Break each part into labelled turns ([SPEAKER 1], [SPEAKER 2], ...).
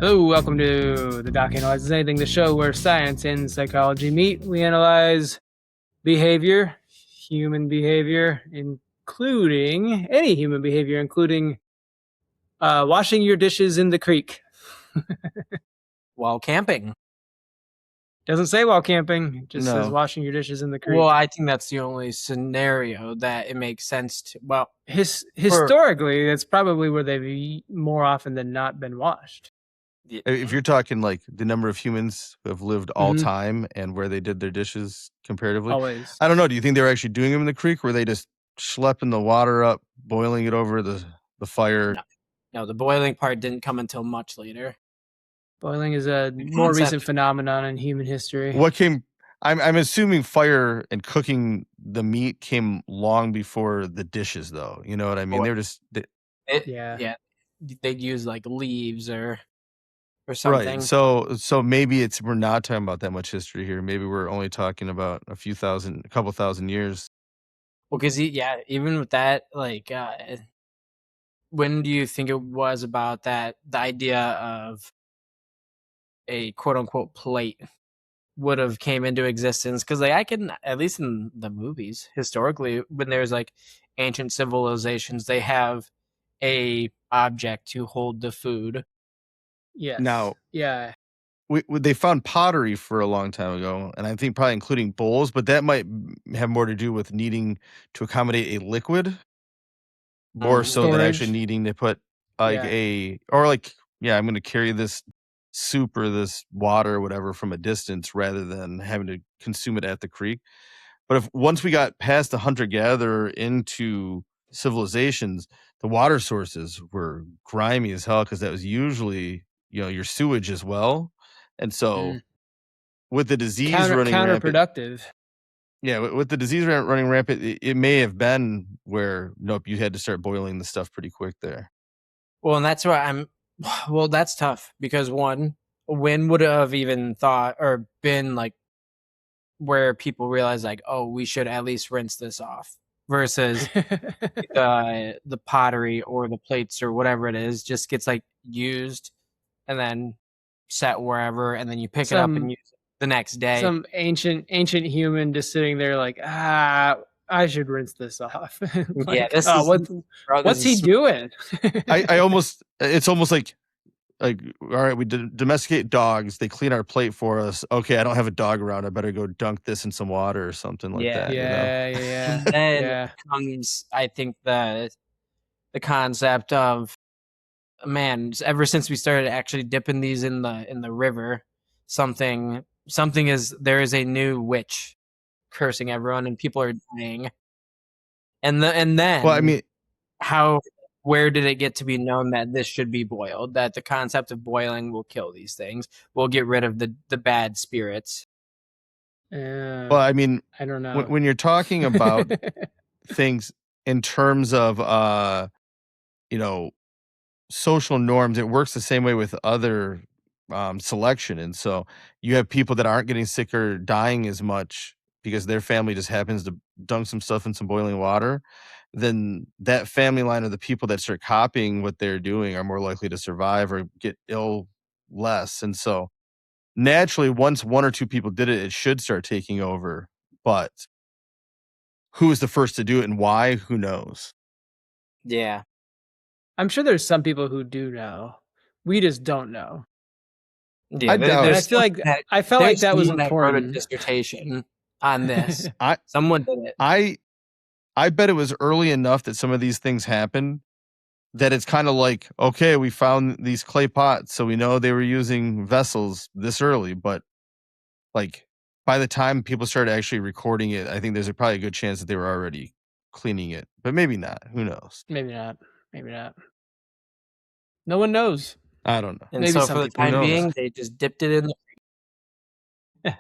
[SPEAKER 1] Hello, welcome to The Doc Analyzes Anything, the show where science and psychology meet. We analyze behavior, human behavior, including any human behavior, including washing your dishes in the creek.
[SPEAKER 2] While camping.
[SPEAKER 1] Doesn't say while camping, it just says
[SPEAKER 2] No.
[SPEAKER 1] washing your dishes in the creek.
[SPEAKER 2] Well, I think that's the only scenario that it makes sense to. Well,
[SPEAKER 1] historically, that's probably where they've more often than not been washed.
[SPEAKER 3] If you're talking like the number of humans who have lived all time and where they did their dishes comparatively,
[SPEAKER 1] Always.
[SPEAKER 3] I don't know. Do you think they were actually doing them in the creek, or were they just schlepping the water up, boiling it over the fire?
[SPEAKER 2] No, the boiling part didn't come until much later.
[SPEAKER 1] Boiling is a more recent phenomenon in human history.
[SPEAKER 3] What came? I'm assuming fire and cooking the meat came long before the dishes, though. You know what I mean? They were just
[SPEAKER 2] yeah. They'd use like leaves or something.
[SPEAKER 3] Right. So maybe we're not talking about that much history here. Maybe we're only talking about a couple thousand years.
[SPEAKER 2] Well, because even with that, like, when do you think it was about that the idea of a quote unquote plate would have came into existence? Because like I can, at least in the movies, historically, when there's like ancient civilizations, they have a object to hold the food.
[SPEAKER 1] Yes.
[SPEAKER 3] Now,
[SPEAKER 1] yeah,
[SPEAKER 3] they found pottery for a long time ago, and I think probably including bowls, but that might have more to do with needing to accommodate a liquid more so than actually needing to put I'm going to carry this soup or this water or whatever from a distance rather than having to consume it at the creek. But once we got past the hunter-gatherer into civilizations, the water sources were grimy as hell because that was usually your sewage as well. And so with the disease running
[SPEAKER 1] counterproductive.
[SPEAKER 3] Rampant, with the disease running rampant, it may have been where you had to start boiling the stuff pretty quick there.
[SPEAKER 2] Well, and that's why that's tough because when would have even thought or been like where people realize like, oh, we should at least rinse this off versus the pottery or the plates or whatever it is just gets like used and then set wherever, and then you pick it up and use it the next day.
[SPEAKER 1] Some ancient human just sitting there like, I should rinse this off.
[SPEAKER 2] Like,
[SPEAKER 1] what's he doing?
[SPEAKER 3] It's almost like, all right, we domesticate dogs. They clean our plate for us. Okay, I don't have a dog around. I better go dunk this in some water or something like that.
[SPEAKER 1] Yeah.
[SPEAKER 2] And then comes, I think, the concept of, man, ever since we started actually dipping these in the river, there is a new witch cursing everyone and people are dying. And then
[SPEAKER 3] well, I mean,
[SPEAKER 2] where did it get to be known that this should be boiled? That the concept of boiling will kill these things. We'll get rid of the bad spirits.
[SPEAKER 3] Well, I mean,
[SPEAKER 1] I don't know.
[SPEAKER 3] When you're talking about things in terms of social norms, it works the same way with other selection. And so you have people that aren't getting sick or dying as much because their family just happens to dunk some stuff in some boiling water. Then that family line of the people that start copying what they're doing are more likely to survive or get ill less. And so naturally, once one or two people did it, it should start taking over. But who was the first to do it and why? Who knows?
[SPEAKER 2] Yeah.
[SPEAKER 1] I'm sure there's some people who do know. We just don't know.
[SPEAKER 2] Yeah,
[SPEAKER 1] I felt like that was important.
[SPEAKER 2] Wrote a dissertation on this. Someone did it.
[SPEAKER 3] I bet it was early enough that some of these things happened that it's kind of like, okay, we found these clay pots, so we know they were using vessels this early. But like by the time people started actually recording it, I think there's probably a good chance that they were already cleaning it. But maybe not. Who knows?
[SPEAKER 1] Maybe not. No one knows.
[SPEAKER 3] I don't know.
[SPEAKER 2] And maybe so for the time being, they just dipped it in the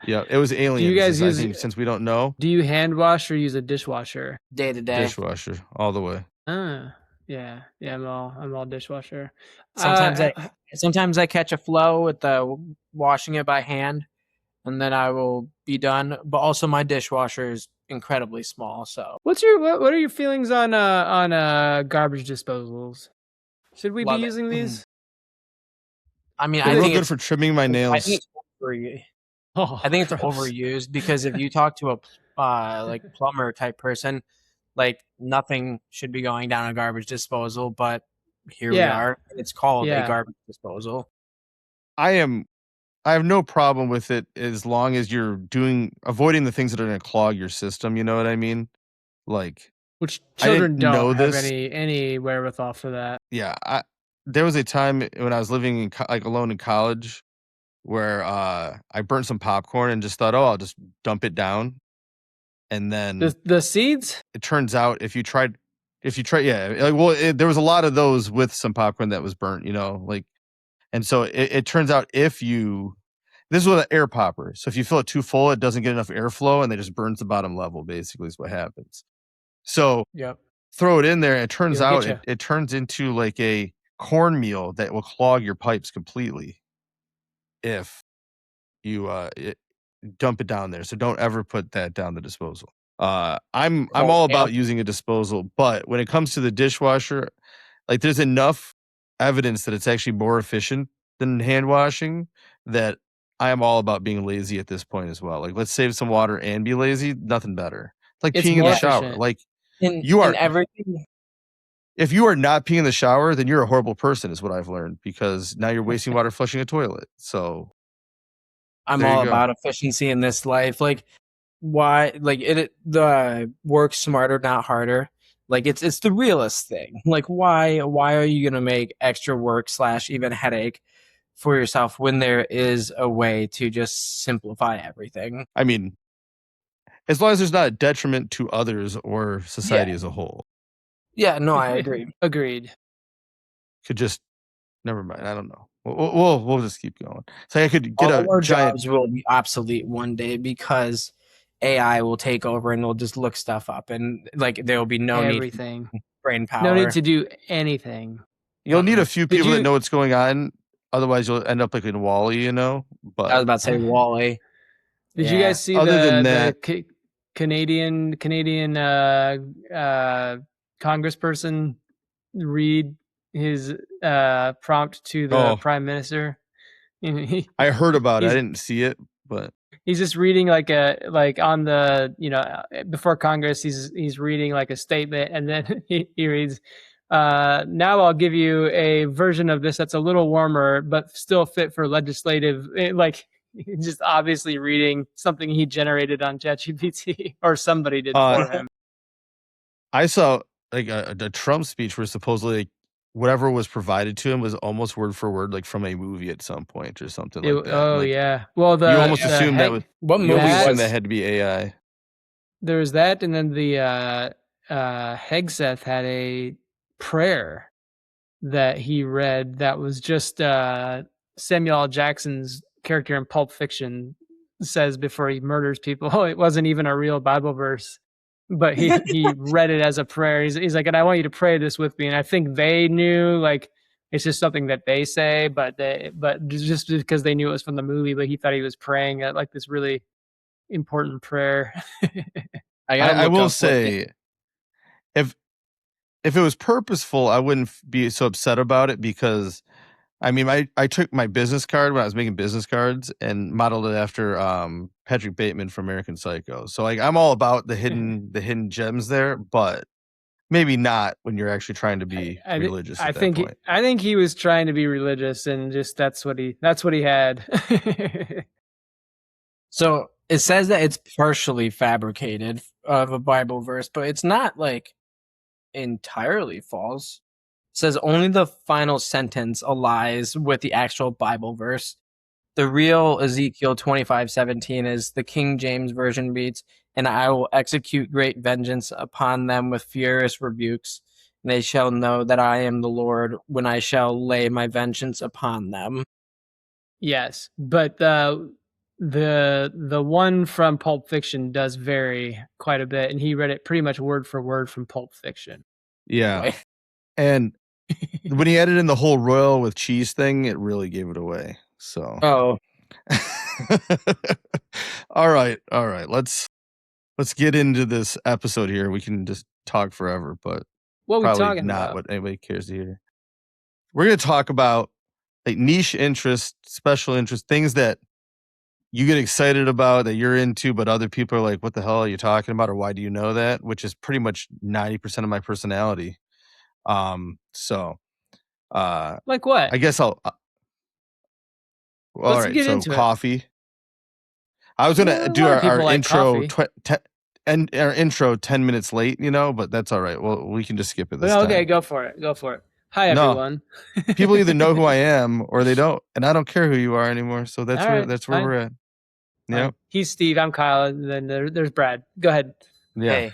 [SPEAKER 3] Yeah, it was aliens.
[SPEAKER 1] Do you guys
[SPEAKER 3] since we don't know?
[SPEAKER 1] Do you hand wash or use a dishwasher?
[SPEAKER 2] Day to day.
[SPEAKER 3] Dishwasher all the way.
[SPEAKER 1] Yeah. I'm all dishwasher.
[SPEAKER 2] Sometimes I catch a flow with washing it by hand, and then I will be done. But also my dishwasher is incredibly small. So
[SPEAKER 1] what are your feelings on garbage disposals? Should we be using these?
[SPEAKER 2] I mean,
[SPEAKER 3] They're
[SPEAKER 2] I
[SPEAKER 3] real
[SPEAKER 2] think
[SPEAKER 3] good
[SPEAKER 2] it's
[SPEAKER 3] for trimming my
[SPEAKER 2] I
[SPEAKER 3] nails.
[SPEAKER 2] think it's overused.
[SPEAKER 1] Oh,
[SPEAKER 2] I think it's
[SPEAKER 1] gross.
[SPEAKER 2] overused because if you talk to a like plumber type person, like nothing should be going down a garbage disposal, but here we
[SPEAKER 1] Yeah.
[SPEAKER 2] are. It's called a
[SPEAKER 1] Yeah.
[SPEAKER 2] garbage disposal.
[SPEAKER 3] I have no problem with it as long as you're avoiding the things that are going to clog your system. You know what I mean? Like,
[SPEAKER 1] Which
[SPEAKER 3] I didn't
[SPEAKER 1] children
[SPEAKER 3] know
[SPEAKER 1] don't have
[SPEAKER 3] this.
[SPEAKER 1] any wherewithal for that.
[SPEAKER 3] Yeah, there was a time when I was living like alone in college where I burnt some popcorn and just thought, oh, I'll just dump it down, and then
[SPEAKER 1] The seeds?
[SPEAKER 3] it turns out if you tried, yeah, like, well, there was a lot of those with some popcorn that was burnt, you know, like, and so it turns out this is with an air popper. So if you fill it too full, it doesn't get enough airflow, and it just burns the bottom level. Basically, is what happens. So
[SPEAKER 1] Yep.
[SPEAKER 3] throw it in there, and it turns
[SPEAKER 1] It'll
[SPEAKER 3] out
[SPEAKER 1] get ya.
[SPEAKER 3] it turns into like a cornmeal that will clog your pipes completely if you dump it down there. So don't ever put that down the disposal. I'm all about using a disposal, but when it comes to the dishwasher, like there's enough evidence that it's actually more efficient than hand washing that I am all about being lazy at this point as well. Like, let's save some water and be lazy. Nothing better. It's like
[SPEAKER 1] It's
[SPEAKER 3] peeing in the
[SPEAKER 1] more
[SPEAKER 3] shower.
[SPEAKER 1] efficient.
[SPEAKER 3] Like
[SPEAKER 2] In everything.
[SPEAKER 3] if you are not peeing in the shower, then you're a horrible person, is what I've learned, because now you're wasting water flushing a toilet. So
[SPEAKER 2] I'm all about efficiency in this life. Like, why? Like the work smarter, not harder. Like it's the realest thing. Like why are you gonna make extra work / even headache for yourself when there is a way to just simplify everything?
[SPEAKER 3] I mean, as long as there's not a detriment to others or society as a whole.
[SPEAKER 2] Yeah, no, I agree.
[SPEAKER 1] Agreed.
[SPEAKER 3] Could just never mind. I don't know. We'll just keep going. So I could get
[SPEAKER 2] all our
[SPEAKER 3] giant
[SPEAKER 2] jobs will be obsolete one day because AI will take over and they'll just look stuff up, and like there will be no
[SPEAKER 1] Everything.
[SPEAKER 2] need for brain power.
[SPEAKER 1] No need to do anything.
[SPEAKER 3] You'll need a few people that know what's going on. Otherwise, you'll end up like in Wall-E, you know. But
[SPEAKER 2] I was about to say Wall-E.
[SPEAKER 1] Did you guys see the Canadian congressperson read his prompt to the prime minister?
[SPEAKER 3] I heard about it. I didn't see it, but
[SPEAKER 1] he's just reading like on the before Congress. He's reading like a statement, and then he reads. Now I'll give you a version of this that's a little warmer, but still fit for legislative. Like just obviously reading something he generated on ChatGPT or somebody did for him.
[SPEAKER 3] I saw like a Trump speech where supposedly whatever was provided to him was almost word for word like from a movie at some point or something like that.
[SPEAKER 1] Oh,
[SPEAKER 3] like,
[SPEAKER 1] yeah. Well,
[SPEAKER 3] you almost assumed that was
[SPEAKER 2] what movie was
[SPEAKER 3] that had to be AI.
[SPEAKER 1] There was that, and then the Hegseth had a prayer that he read that was just Samuel L. Jackson's character in Pulp Fiction says before he murders people. Oh, it wasn't even a real Bible verse, but he read it as a prayer. He's like, and I want you to pray this with me. And I think they knew, like, it's just something that they say, but just because they knew it was from the movie, but he thought he was praying at like this really important prayer.
[SPEAKER 3] I will say, if it was purposeful, I wouldn't be so upset about it, because I mean, I took my business card when I was making business cards and modeled it after Patrick Bateman from American Psycho. So like, I'm all about the hidden gems there, but maybe not when you're actually trying to be religious. I
[SPEAKER 1] think he was trying to be religious, and just that's what he had.
[SPEAKER 2] So it says that it's partially fabricated of a Bible verse, but it's not like entirely false. It says only the final sentence aligns with the actual Bible verse. The real Ezekiel 25:17 is the King James Version reads, "And I will execute great vengeance upon them with furious rebukes, and they shall know that I am the Lord when I shall lay my vengeance upon them."
[SPEAKER 1] Yes, but the one from Pulp Fiction does vary quite a bit, and he read it pretty much word for word from Pulp Fiction.
[SPEAKER 3] Yeah, and when he added in the whole royal with cheese thing, it really gave it away. So all right, let's get into this episode here. We can just talk forever, but
[SPEAKER 1] what
[SPEAKER 3] probably
[SPEAKER 1] we talking
[SPEAKER 3] not
[SPEAKER 1] about?
[SPEAKER 3] What anybody cares to hear. We're going to talk about like niche interest, special interest, things that you get excited about that you're into, but other people are like, what the hell are you talking about? Or why do you know that? Which is pretty much 90% of my personality. So
[SPEAKER 1] like what?
[SPEAKER 3] I guess all
[SPEAKER 1] Let's
[SPEAKER 3] right.
[SPEAKER 1] get
[SPEAKER 3] So
[SPEAKER 1] into it.
[SPEAKER 3] coffee. I was gonna do
[SPEAKER 1] A lot of
[SPEAKER 3] our
[SPEAKER 1] people like
[SPEAKER 3] intro
[SPEAKER 1] coffee.
[SPEAKER 3] and our intro 10 minutes late, but that's all right. Well, we can just skip it this
[SPEAKER 1] Okay,
[SPEAKER 3] time.
[SPEAKER 1] go for it. Go for it. Hi,
[SPEAKER 3] No.
[SPEAKER 1] everyone.
[SPEAKER 3] People either know who I am or they don't, and I don't care who you are anymore. So that's
[SPEAKER 1] All
[SPEAKER 3] where
[SPEAKER 1] right,
[SPEAKER 3] that's where
[SPEAKER 1] fine.
[SPEAKER 3] we're at. Yeah.
[SPEAKER 1] He's Steve. I'm Kyle. And then there's Brad. Go ahead.
[SPEAKER 3] Yeah.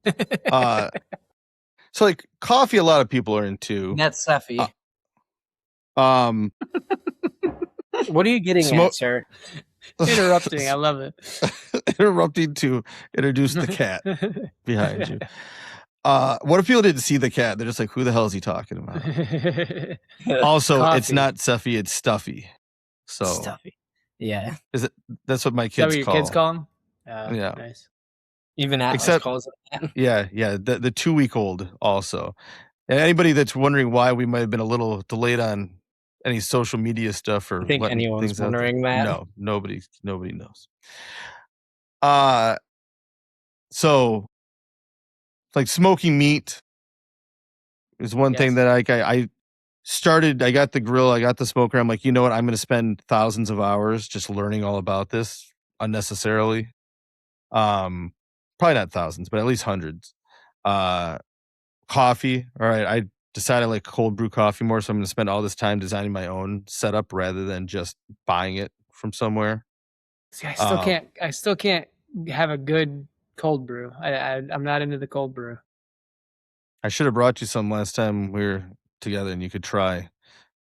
[SPEAKER 2] Hey.
[SPEAKER 3] So like coffee, a lot of people are into.
[SPEAKER 2] That's Seffy.
[SPEAKER 1] What are you getting at, sir? Interrupting. I love it.
[SPEAKER 3] Interrupting to introduce the cat behind you. What if people didn't see the cat? They're just like, who the hell is he talking about? Also,
[SPEAKER 1] Coffee.
[SPEAKER 3] It's not Seffy, it's Stuffy. So
[SPEAKER 2] Stuffy. Yeah.
[SPEAKER 3] Is it? That's what my
[SPEAKER 1] Is that
[SPEAKER 3] kids
[SPEAKER 1] what your
[SPEAKER 3] call.
[SPEAKER 1] kids call him?
[SPEAKER 3] Yeah.
[SPEAKER 1] Nice.
[SPEAKER 2] Even Atlas
[SPEAKER 3] Except,
[SPEAKER 2] calls it that.
[SPEAKER 3] Yeah. The 2-week-old also. And anybody that's wondering why we might have been a little delayed on any social media stuff or
[SPEAKER 2] I think
[SPEAKER 3] letting
[SPEAKER 2] anyone's
[SPEAKER 3] things out there.
[SPEAKER 2] wondering that.
[SPEAKER 3] No, nobody knows. So like smoking meat is one thing that I started. I got the grill, I got the smoker. I'm like, you know what? I'm going to spend thousands of hours just learning all about this unnecessarily. Probably not thousands, but at least hundreds. Coffee. All right. I decided I like cold brew coffee more. So I'm going to spend all this time designing my own setup rather than just buying it from somewhere.
[SPEAKER 1] See, I still can't have a good cold brew. I'm not into the cold brew.
[SPEAKER 3] I should have brought you some last time we were together and you could try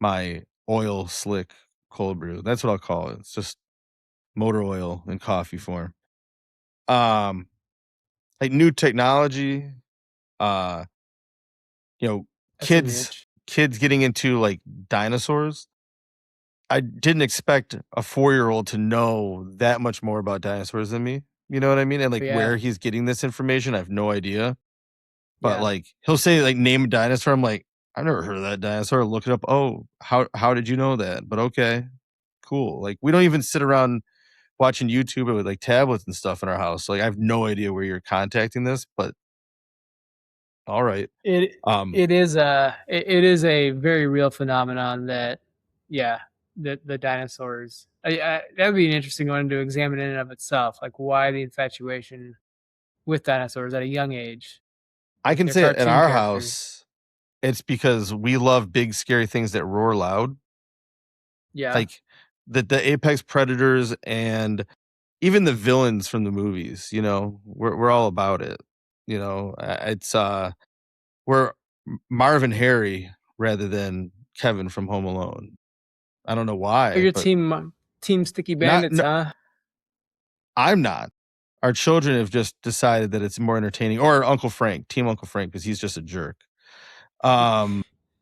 [SPEAKER 3] my oil slick cold brew. That's what I'll call it. It's just motor oil in coffee form. Like new technology, kids getting into like dinosaurs. I didn't expect a 4-year-old to know that much more about dinosaurs than me. You know what I mean? And like where he's getting this information, I have no idea. But like he'll say like name a dinosaur. I'm like, I've never heard of that dinosaur. Look it up. Oh, how did you know that? But okay, cool. Like we don't even sit around watching YouTube with like tablets and stuff in our house. Like I have no idea where you're contacting this, but all right.
[SPEAKER 1] It is a very real phenomenon that the dinosaurs. That would be an interesting one to examine in and of itself. Like why the infatuation with dinosaurs at a young age.
[SPEAKER 3] I can say at our house, it's because we love big, scary things that roar loud.
[SPEAKER 1] Yeah.
[SPEAKER 3] Like the apex predators and even the villains from the movies, we're all about it. It's we're Marvin Harry rather than Kevin from Home Alone. I don't know why.
[SPEAKER 1] You're team Sticky Bandits, huh?
[SPEAKER 3] I'm not. Our children have just decided that it's more entertaining. Or Uncle Frank, Team Uncle Frank, because he's just a jerk.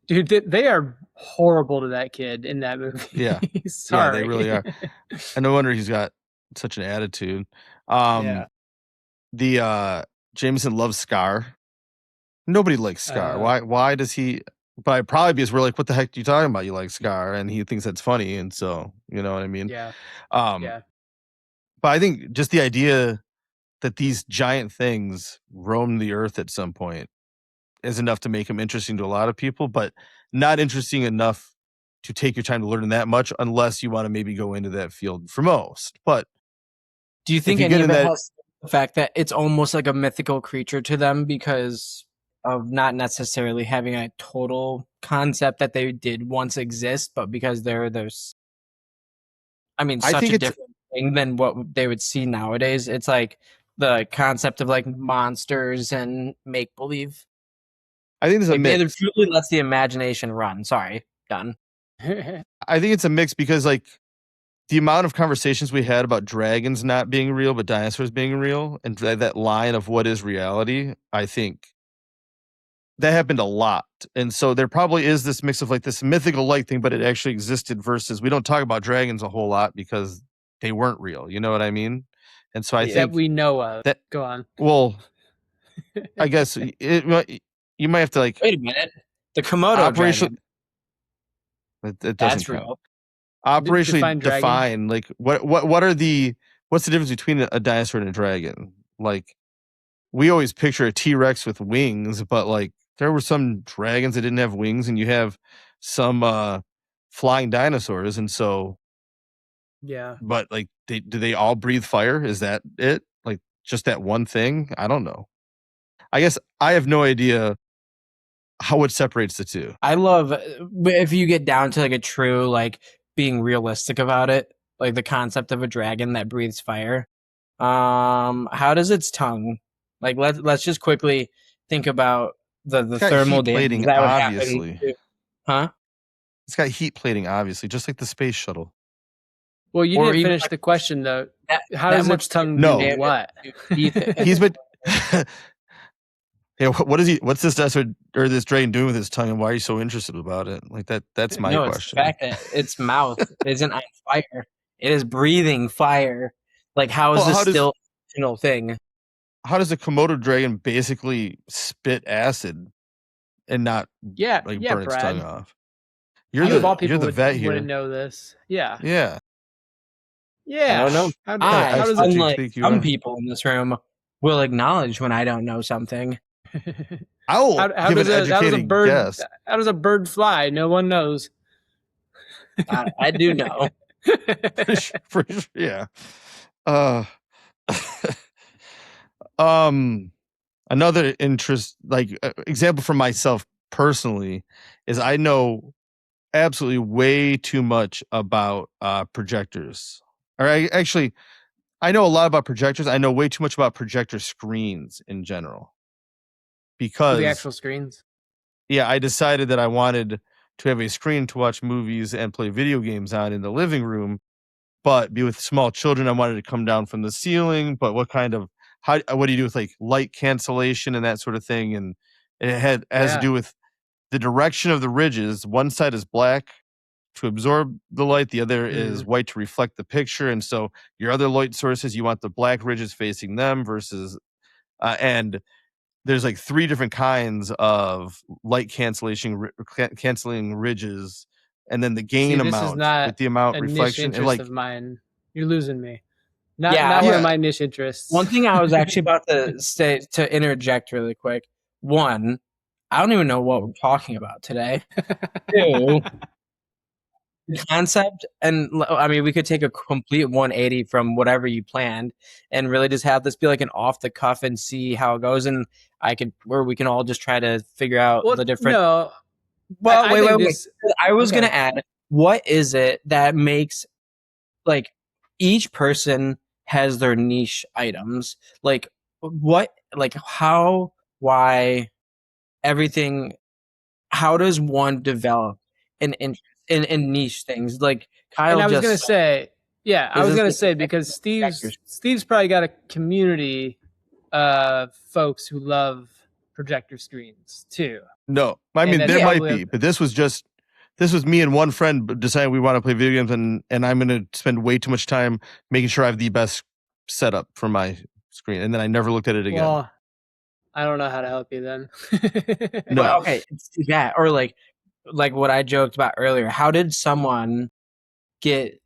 [SPEAKER 1] Dude, they are horrible to that kid in that movie.
[SPEAKER 3] Yeah.
[SPEAKER 1] Sorry.
[SPEAKER 3] Yeah, they really are. And no wonder he's got such an attitude. The Jameson loves Scar. Nobody likes Scar. Why does he? But probably because we're like, what the heck are you talking about? You like Scar, and he thinks that's funny, and so you know what I mean.
[SPEAKER 1] Yeah.
[SPEAKER 3] But I think just the idea that these giant things roam the earth at some point is enough to make them interesting to a lot of people, but not interesting enough to take your time to learn that much, unless you want to maybe go into that field for most. But
[SPEAKER 2] do you think any of it has the fact that it's almost like a mythical creature to them because of not necessarily having a total concept that they did once exist, but because there's such a different thing than what they would see nowadays. It's like the concept of like monsters and make believe.
[SPEAKER 3] I think there's a mix.
[SPEAKER 2] It truly lets the imagination run. Sorry, done.
[SPEAKER 3] I think it's a mix because like the amount of conversations we had about dragons not being real, but dinosaurs being real, and that line of what is reality, I think that happened a lot. And so there probably is this mix of like this mythical like thing, but it actually existed versus we don't talk about dragons a whole lot because they weren't real. You know what I mean? And so I think
[SPEAKER 1] that we know of. That, go on.
[SPEAKER 3] Well, I guess you might have to like
[SPEAKER 2] wait a minute. The Komodo dragon.
[SPEAKER 3] It doesn't
[SPEAKER 2] That's
[SPEAKER 3] count.
[SPEAKER 2] real.
[SPEAKER 3] Operationally
[SPEAKER 1] Define
[SPEAKER 3] define, like, what's the difference between a dinosaur and a dragon? Like, we always picture a T-Rex with wings, but like there were some dragons that didn't have wings, and you have some flying dinosaurs, and so,
[SPEAKER 1] Yeah.
[SPEAKER 3] but like, do they all breathe fire? Is that it? Like, just that one thing? I don't know. I guess I have no idea how it separates the two.
[SPEAKER 2] I love if you get down to like a true, like, being realistic about it, like the concept of a dragon that breathes fire. How does its tongue, like, let's just quickly think about the
[SPEAKER 3] It's got
[SPEAKER 2] thermal
[SPEAKER 3] heat
[SPEAKER 2] damage
[SPEAKER 3] plating,
[SPEAKER 2] that would happen
[SPEAKER 3] obviously.
[SPEAKER 2] to, huh?
[SPEAKER 3] It's got heat plating, obviously, just like the space shuttle.
[SPEAKER 1] Well, you
[SPEAKER 2] Or
[SPEAKER 1] didn't
[SPEAKER 2] even
[SPEAKER 1] finish
[SPEAKER 2] like
[SPEAKER 1] the question though. How
[SPEAKER 2] that
[SPEAKER 1] does
[SPEAKER 2] much
[SPEAKER 1] its tongue
[SPEAKER 3] No.
[SPEAKER 1] do
[SPEAKER 2] damage
[SPEAKER 1] what?
[SPEAKER 2] to teeth.
[SPEAKER 3] He's been. Yeah, what's this dinosaur or this dragon doing with his tongue, and why are you so interested about it? Like that's my
[SPEAKER 2] No, it's the
[SPEAKER 3] question.
[SPEAKER 2] fact that its mouth isn't on fire. It is breathing fire. Like, how is
[SPEAKER 3] Well,
[SPEAKER 2] this
[SPEAKER 3] how does-
[SPEAKER 2] still a functional thing?
[SPEAKER 3] How does a Komodo dragon basically spit acid and not
[SPEAKER 1] Yeah,
[SPEAKER 3] like
[SPEAKER 1] yeah,
[SPEAKER 3] burn its tongue
[SPEAKER 1] Brad.
[SPEAKER 3] off?
[SPEAKER 1] You of all people
[SPEAKER 3] you're the vet here.
[SPEAKER 1] wouldn't know this. Yeah.
[SPEAKER 3] Yeah.
[SPEAKER 1] Yeah.
[SPEAKER 2] I don't know.
[SPEAKER 1] How
[SPEAKER 2] I,
[SPEAKER 1] does
[SPEAKER 2] unlike
[SPEAKER 3] speak you
[SPEAKER 2] some
[SPEAKER 3] are?
[SPEAKER 2] people in this room, will acknowledge when I don't know something.
[SPEAKER 3] I will
[SPEAKER 1] how
[SPEAKER 3] give
[SPEAKER 1] does
[SPEAKER 3] an
[SPEAKER 1] how does a
[SPEAKER 3] educated
[SPEAKER 1] bird
[SPEAKER 3] guess.
[SPEAKER 1] how does a bird fly? No one knows.
[SPEAKER 2] I do know.
[SPEAKER 3] For sure, yeah. Another example for myself personally is I know absolutely way too much about projectors. Actually, I know a lot about projectors. I know way too much about projector screens in general. Because
[SPEAKER 1] the actual screens.
[SPEAKER 3] Yeah, I decided that I wanted to have a screen to watch movies and play video games on in the living room, but be with small children. I wanted to come down from the ceiling, but what do you do with like light cancellation and that sort of thing? And it has to do with the direction of the ridges. One side is black to absorb the light, the other is white to reflect the picture. And so your other light sources, you want the black ridges facing them versus and there's like 3 different kinds of light canceling ridges, and then the gain
[SPEAKER 1] this
[SPEAKER 3] amount
[SPEAKER 1] is not
[SPEAKER 3] with the amount
[SPEAKER 1] a
[SPEAKER 3] reflection
[SPEAKER 1] niche
[SPEAKER 3] and
[SPEAKER 1] interest
[SPEAKER 3] like
[SPEAKER 1] of mine. You're losing me. Not
[SPEAKER 2] Yeah,
[SPEAKER 1] one of my niche interests.
[SPEAKER 2] one thing I was actually about to say, to interject really quick. One, I don't even know what we're talking about today. Two, the concept, and I mean, we could take a complete 180 from whatever you planned and really just have this be like an off the cuff and see how it goes. And we can all just try to figure out the different.
[SPEAKER 1] No.
[SPEAKER 2] Well, wait. I was
[SPEAKER 1] Okay.
[SPEAKER 2] going to add, what is it that makes, like, each person has their niche items? Like, what, like, how, why, everything, how does one develop an interest in niche things? Like, Kyle,
[SPEAKER 1] and I was going to say, because Steve's probably got a community of folks who love projector screens too.
[SPEAKER 3] No, I mean there might be, but this was me and one friend deciding we want to play video games, and I'm going to spend way too much time making sure I have the best setup for my screen, and then I never looked at it again.
[SPEAKER 1] Well, I don't know how to help you then.
[SPEAKER 2] No, well, okay, yeah, or like what I joked about earlier. How did someone get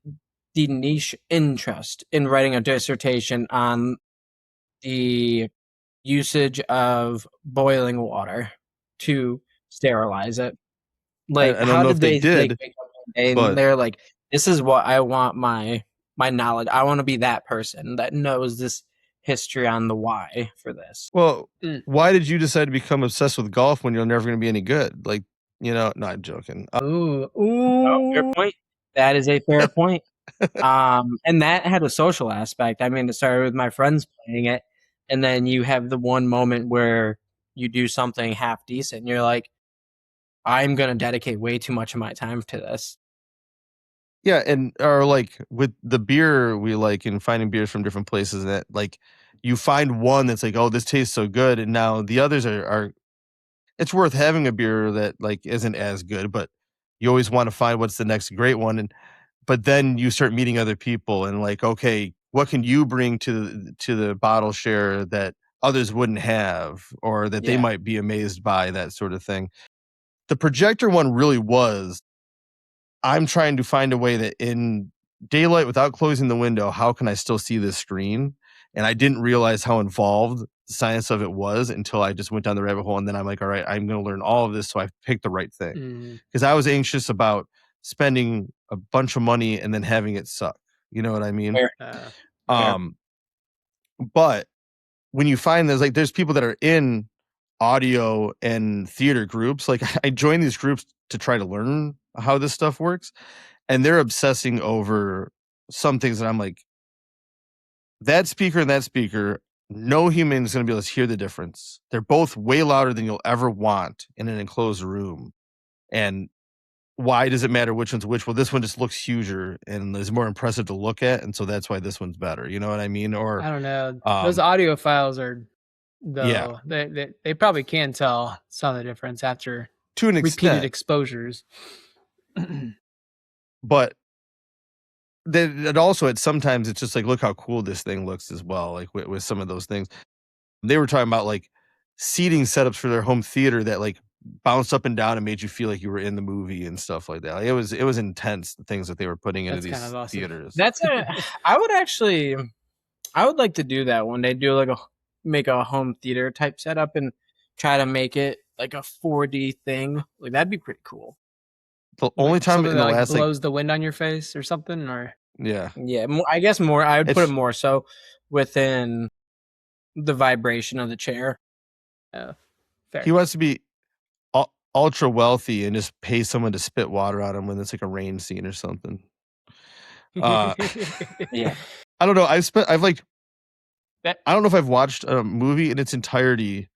[SPEAKER 2] the niche interest in writing a dissertation on the usage of boiling water to sterilize it? Like,
[SPEAKER 3] I don't
[SPEAKER 2] how
[SPEAKER 3] know
[SPEAKER 2] did
[SPEAKER 3] if they did,
[SPEAKER 2] wake up one day and they're like, "This is what I want my knowledge. I want to be that person that knows this history on the why for this."
[SPEAKER 3] Well, why did you decide to become obsessed with golf when you're never going to be any good? Like, no, I'm joking.
[SPEAKER 1] Ooh.
[SPEAKER 2] No, fair point. That is a fair point. And that had a social aspect. I mean, it started with my friends playing it, and then you have the one moment where you do something half decent, and you're like, I'm going to dedicate way too much of my time to this.
[SPEAKER 3] Yeah, or like with the beer we like, and finding beers from different places, that like you find one that's like, oh, this tastes so good, and now the others are it's worth having a beer that like isn't as good, but you always want to find what's the next great one. But then you start meeting other people and like, okay, what can you bring to the bottle share that others wouldn't have, or that they might be amazed by, that sort of thing. The projector one really was I'm trying to find a way that in daylight without closing the window, how can I still see this screen? And I didn't realize how involved the science of it was until I just went down the rabbit hole. And then I'm like, all right, I'm going to learn all of this. So I picked the right thing because I was anxious about spending a bunch of money and then having it suck. You know what I mean? But when you find there's people that are in audio and theater groups, like I joined these groups to try to learn how this stuff works, and they're obsessing over some things that I'm like, that speaker and that speaker, no human is going to be able to hear the difference. They're both way louder than you'll ever want in an enclosed room. And why does it matter which one's which? Well, this one just looks huger and is more impressive to look at, and so that's why this one's better. You know what I mean? Or
[SPEAKER 1] I don't know. Those audio files are, though, they probably can tell some of the difference after
[SPEAKER 3] to an
[SPEAKER 1] repeated exposures.
[SPEAKER 3] But that also, sometimes it's just like, look how cool this thing looks as well. Like with some of those things, they were talking about like seating setups for their home theater that like bounced up and down and made you feel like you were in the movie and stuff like that. Like, it was intense, the things that they were putting into these kind of awesome theaters.
[SPEAKER 2] I would like to do that one day. Make a home theater type setup and try to make it like a 4D thing. Like that'd be pretty cool.
[SPEAKER 3] The only time in the
[SPEAKER 1] like
[SPEAKER 3] last
[SPEAKER 1] blows the wind on your face or something, or
[SPEAKER 2] yeah, I guess more. I would put it more so within the vibration of the chair.
[SPEAKER 1] Fair.
[SPEAKER 3] He wants to be ultra wealthy and just pay someone to spit water on him when it's like a rain scene or something. Yeah, I don't know. I don't know if I've watched a movie in its entirety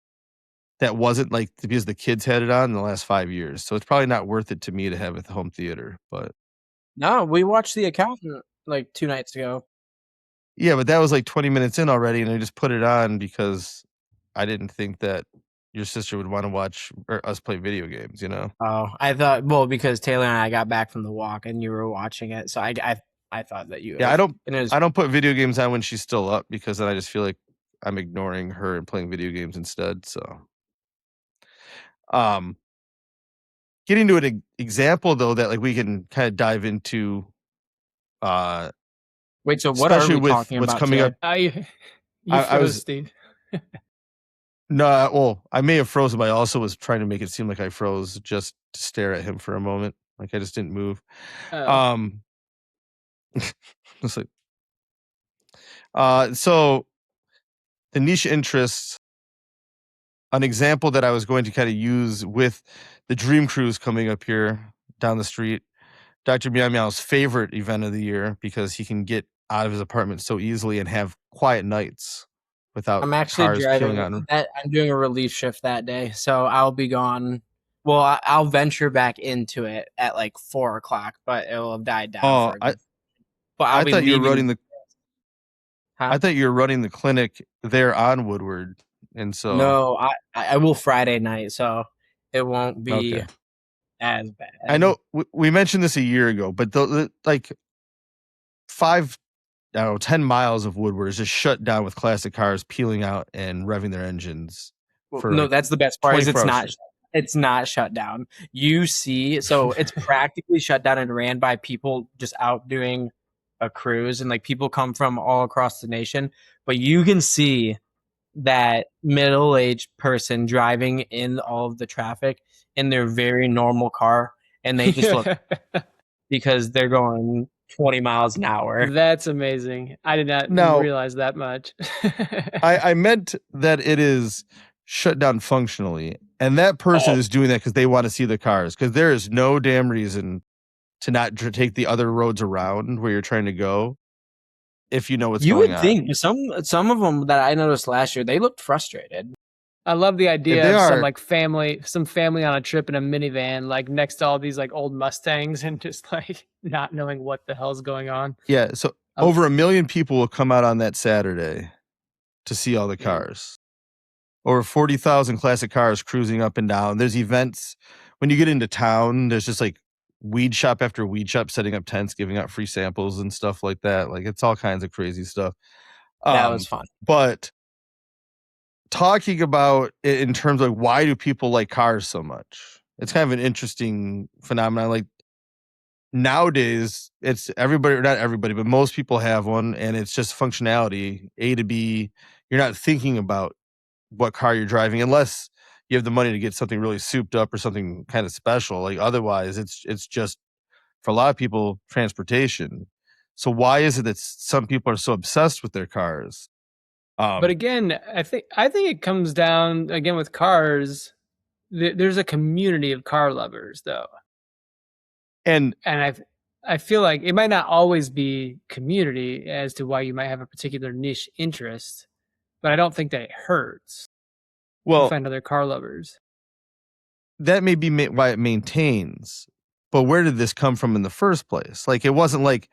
[SPEAKER 3] that wasn't like because the kids had it on in the last 5 years. So it's probably not worth it to me to have it at the home theater. But
[SPEAKER 2] no, we watched The Accountant like 2 nights ago.
[SPEAKER 3] Yeah, but that was like 20 minutes in already, and I just put it on because I didn't think that your sister would want to watch or us play video games, you know?
[SPEAKER 2] Oh, I thought, because Taylor and I got back from the walk and you were watching it. So I thought that you...
[SPEAKER 3] Yeah, I don't put video games on when she's still up because then I just feel like I'm ignoring her and playing video games instead. So, getting to an example though that like we can kind of dive into.
[SPEAKER 2] Wait, so what are we talking about?
[SPEAKER 3] What's coming
[SPEAKER 2] today?
[SPEAKER 3] up?
[SPEAKER 1] You froze, Steve.
[SPEAKER 3] No, well, I may have frozen, but I also was trying to make it seem like I froze just to stare at him for a moment. Like I just didn't move. It's like, so the niche interests, an example that I was going to kind of use with the Dream Cruise coming up here down the street, Dr. Meow Meow's favorite event of the year because he can get out of his apartment so easily and have quiet nights without
[SPEAKER 2] I'm actually
[SPEAKER 3] cars
[SPEAKER 2] driving.
[SPEAKER 3] on him.
[SPEAKER 2] I'm doing a relief shift that day, so I'll be gone. Well, I'll venture back into it at like 4:00, but it will have died down.
[SPEAKER 3] I thought you were running the. I thought you were running the clinic there on Woodward, and so
[SPEAKER 2] no, I will Friday night, so it won't be as bad.
[SPEAKER 3] I know we mentioned this a year ago, but like 10 miles of Woodward is just shut down with classic cars peeling out and revving their engines.
[SPEAKER 2] No, that's the best part. Is it's not shut down. You see, so it's practically shut down and ran by people just out doing a cruise, and like people come from all across the nation, but you can see that middle-aged person driving in all of the traffic in their very normal car, and they just look because they're going 20 miles an hour.
[SPEAKER 1] That's amazing. I did not realize that much.
[SPEAKER 3] I meant that it is shut down functionally, and that person is doing that because they want to see the cars, because there is no damn reason to not take the other roads around where you're trying to go if you know what's going on.
[SPEAKER 2] You would think some of them that I noticed last year, they looked frustrated.
[SPEAKER 1] I love the idea of some family on a trip in a minivan, like next to all these like old Mustangs, and just like not knowing what the hell's going on.
[SPEAKER 3] Yeah, so over 1 million people will come out on that Saturday to see all the cars. Over 40,000 classic cars cruising up and down. There's events when you get into town. There's just like weed shop after weed shop setting up tents, giving out free samples and stuff like that. Like it's all kinds of crazy stuff.
[SPEAKER 2] That was fun.
[SPEAKER 3] But talking about it in terms of why do people like cars so much? It's kind of an interesting phenomenon. Like nowadays it's everybody, or not everybody, but most people have one, and it's just functionality, A to B. You're not thinking about what car you're driving unless you have the money to get something really souped up or something kind of special. Like otherwise, it's just for a lot of people transportation. So why is it that some people are so obsessed with their cars?
[SPEAKER 1] But again, I think it comes down again with cars. There's a community of car lovers, though,
[SPEAKER 3] and
[SPEAKER 1] I feel like it might not always be community as to why you might have a particular niche interest, but I don't think that it hurts. You find other car lovers.
[SPEAKER 3] That may be why it maintains, but where did this come from in the first place? Like, it wasn't like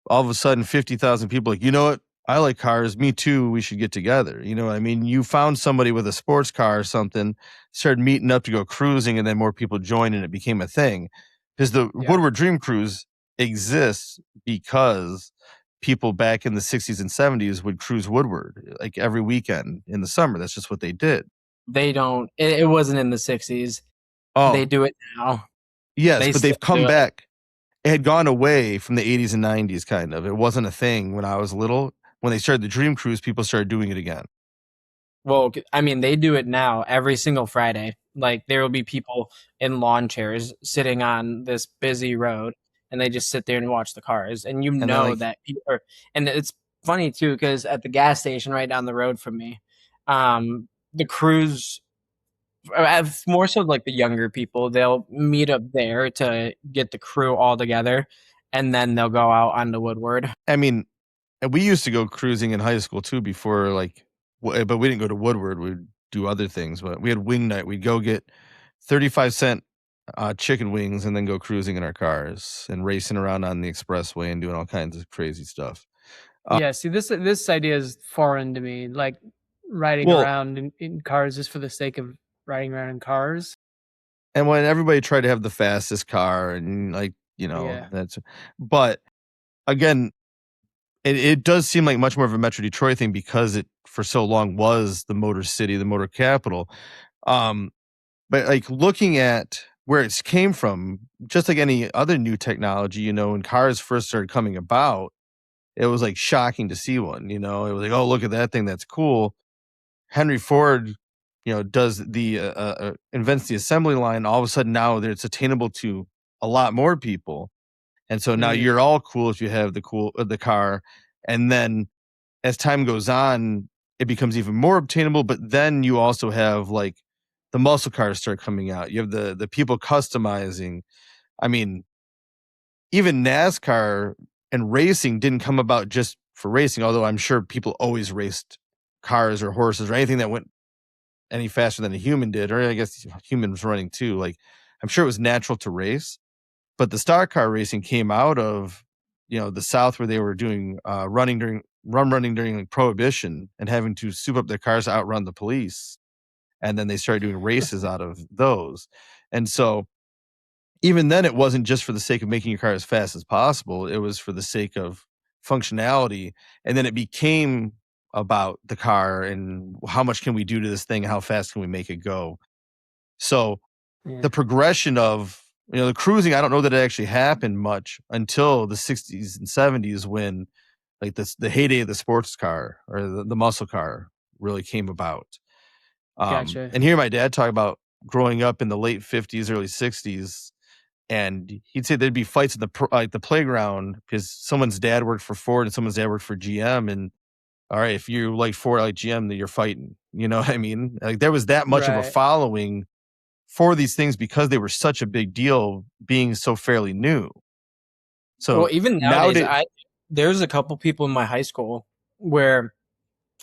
[SPEAKER 3] all of a sudden 50,000 people like, you know what? I like cars. Me too. We should get together. You know what I mean? You found somebody with a sports car or something, started meeting up to go cruising, and then more people joined and it became a thing. Because the Woodward Dream Cruise exists because people back in the 60s and 70s would cruise Woodward like every weekend in the summer. That's just what they did.
[SPEAKER 2] They don't. It wasn't in the 60s.
[SPEAKER 3] Oh,
[SPEAKER 2] they do it now.
[SPEAKER 3] Yes, but they've come back. It had gone away from the 80s and 90s, kind of. It wasn't a thing when I was little. When they started the Dream Cruise, people started doing it again.
[SPEAKER 2] Well, I mean, they do it now every single Friday. Like, there will be people in lawn chairs sitting on this busy road, and they just sit there and watch the cars. And that people are, and it's funny too, because at the gas station right down the road from me, the cruise, more so like the younger people, they'll meet up there to get the crew all together, and then they'll go out on the Woodward.
[SPEAKER 3] I mean, we used to go cruising in high school too before, like, but we didn't go to Woodward. We'd do other things, but we had wing night. We'd go get 35-cent chicken wings and then go cruising in our cars and racing around on the expressway and doing all kinds of crazy stuff.
[SPEAKER 1] Yeah, see, this idea is foreign to me. Like riding around in cars just for the sake of riding around in cars.
[SPEAKER 3] And when everybody tried to have the fastest car and like, you know, but again, it does seem like much more of a Metro Detroit thing because it for so long was the motor city, the motor capital. But like looking at where it came from, just like any other new technology, you know, when cars first started coming about, it was like shocking to see one, you know, it was like, oh, look at that thing. That's cool. Henry Ford, you know, does the invents the assembly line. All of a sudden now it's attainable to a lot more people. And so now you're all cool if you have the car. And then as time goes on, it becomes even more obtainable. But then you also have like the muscle cars start coming out. You have the people customizing. I mean, even NASCAR and racing didn't come about just for racing, although I'm sure people always raced cars or horses or anything that went any faster than a human did, or I guess humans running too. Like, I'm sure it was natural to race, but the stock car racing came out of, you know, the South where they were doing running during like Prohibition and having to soup up their cars to outrun the police. And then they started doing races out of those. And so even then it wasn't just for the sake of making your car as fast as possible. It was for the sake of functionality. And then it became about the car and how much can we do to this thing? How fast can we make it go? So the progression of, you know, the cruising, I don't know that it actually happened much until the 60s and 70s when like the heyday of the sports car or the muscle car really came about.
[SPEAKER 1] Gotcha.
[SPEAKER 3] And hear my dad talk about growing up in the late 50s, early 60s, and he'd say there'd be fights at the playground because someone's dad worked for Ford and someone's dad worked for GM. And all right, if you like Ford, like GM, then you're fighting. You know what I mean? Like there was that much of a following for these things because they were such a big deal being so fairly new. So
[SPEAKER 2] well, even nowadays there's a couple people in my high school where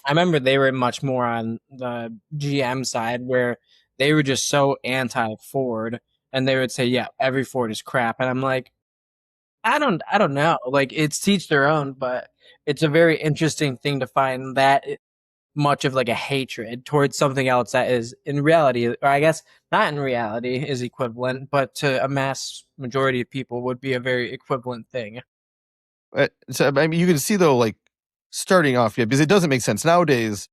[SPEAKER 2] I remember they were much more on the GM side where they were just so anti-Ford and they would say, yeah, every Ford is crap. And I'm like, I don't know. Like, it's teach their own, but it's a very interesting thing to find that much of like a hatred towards something else that is in reality, or I guess not in reality is equivalent, but to a mass majority of people would be a very equivalent thing.
[SPEAKER 3] So I mean, you can see though, like starting off, because it doesn't make sense nowadays.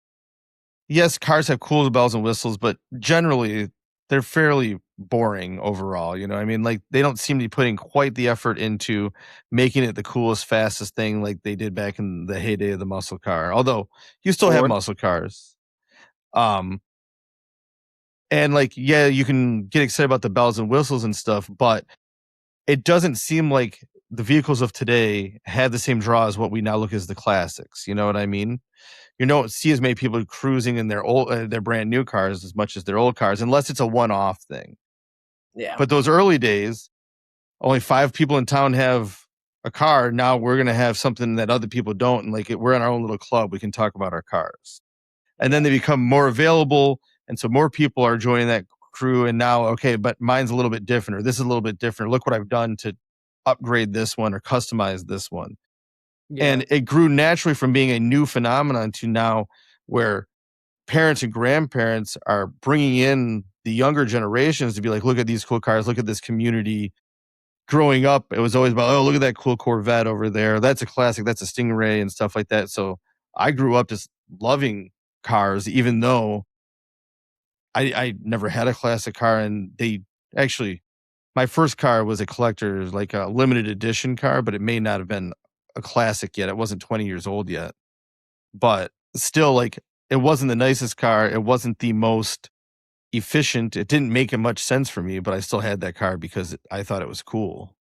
[SPEAKER 3] Yes, cars have cool bells and whistles, but generally they're fairly boring overall. You know what I mean? Like they don't seem to be putting quite the effort into making it the coolest, fastest thing like they did back in the heyday of the muscle car. Although you still have muscle cars. And like, yeah, you can get excited about the bells and whistles and stuff, but it doesn't seem like the vehicles of today have the same draw as what we now look as the classics. You know what I mean? You don't see as many people cruising in their their brand new cars as much as their old cars, unless it's a one-off thing.
[SPEAKER 2] Yeah.
[SPEAKER 3] But those early days, only 5 people in town have a car. Now we're gonna have something that other people don't, and like we're in our own little club. We can talk about our cars, and then they become more available, and so more people are joining that crew. And now, okay, but mine's a little bit different, or this is a little bit different. Look what I've done to upgrade this one or customize this one.
[SPEAKER 1] Yeah.
[SPEAKER 3] And it grew naturally from being a new phenomenon to now where parents and grandparents are bringing in the younger generations to be like, look at these cool cars, look at this community. Growing up, it was always about, oh, look at that cool Corvette over there. That's a classic. That's a Stingray and stuff like that. So I grew up just loving cars, even though I never had a classic car. And they actually, my first car was a collector's, like a limited edition car, but it may not have been a classic yet. It wasn't 20 years old yet. But still, like, it wasn't the nicest car. It wasn't the most efficient. It didn't make much sense for me, but I still had that car because I thought it was cool.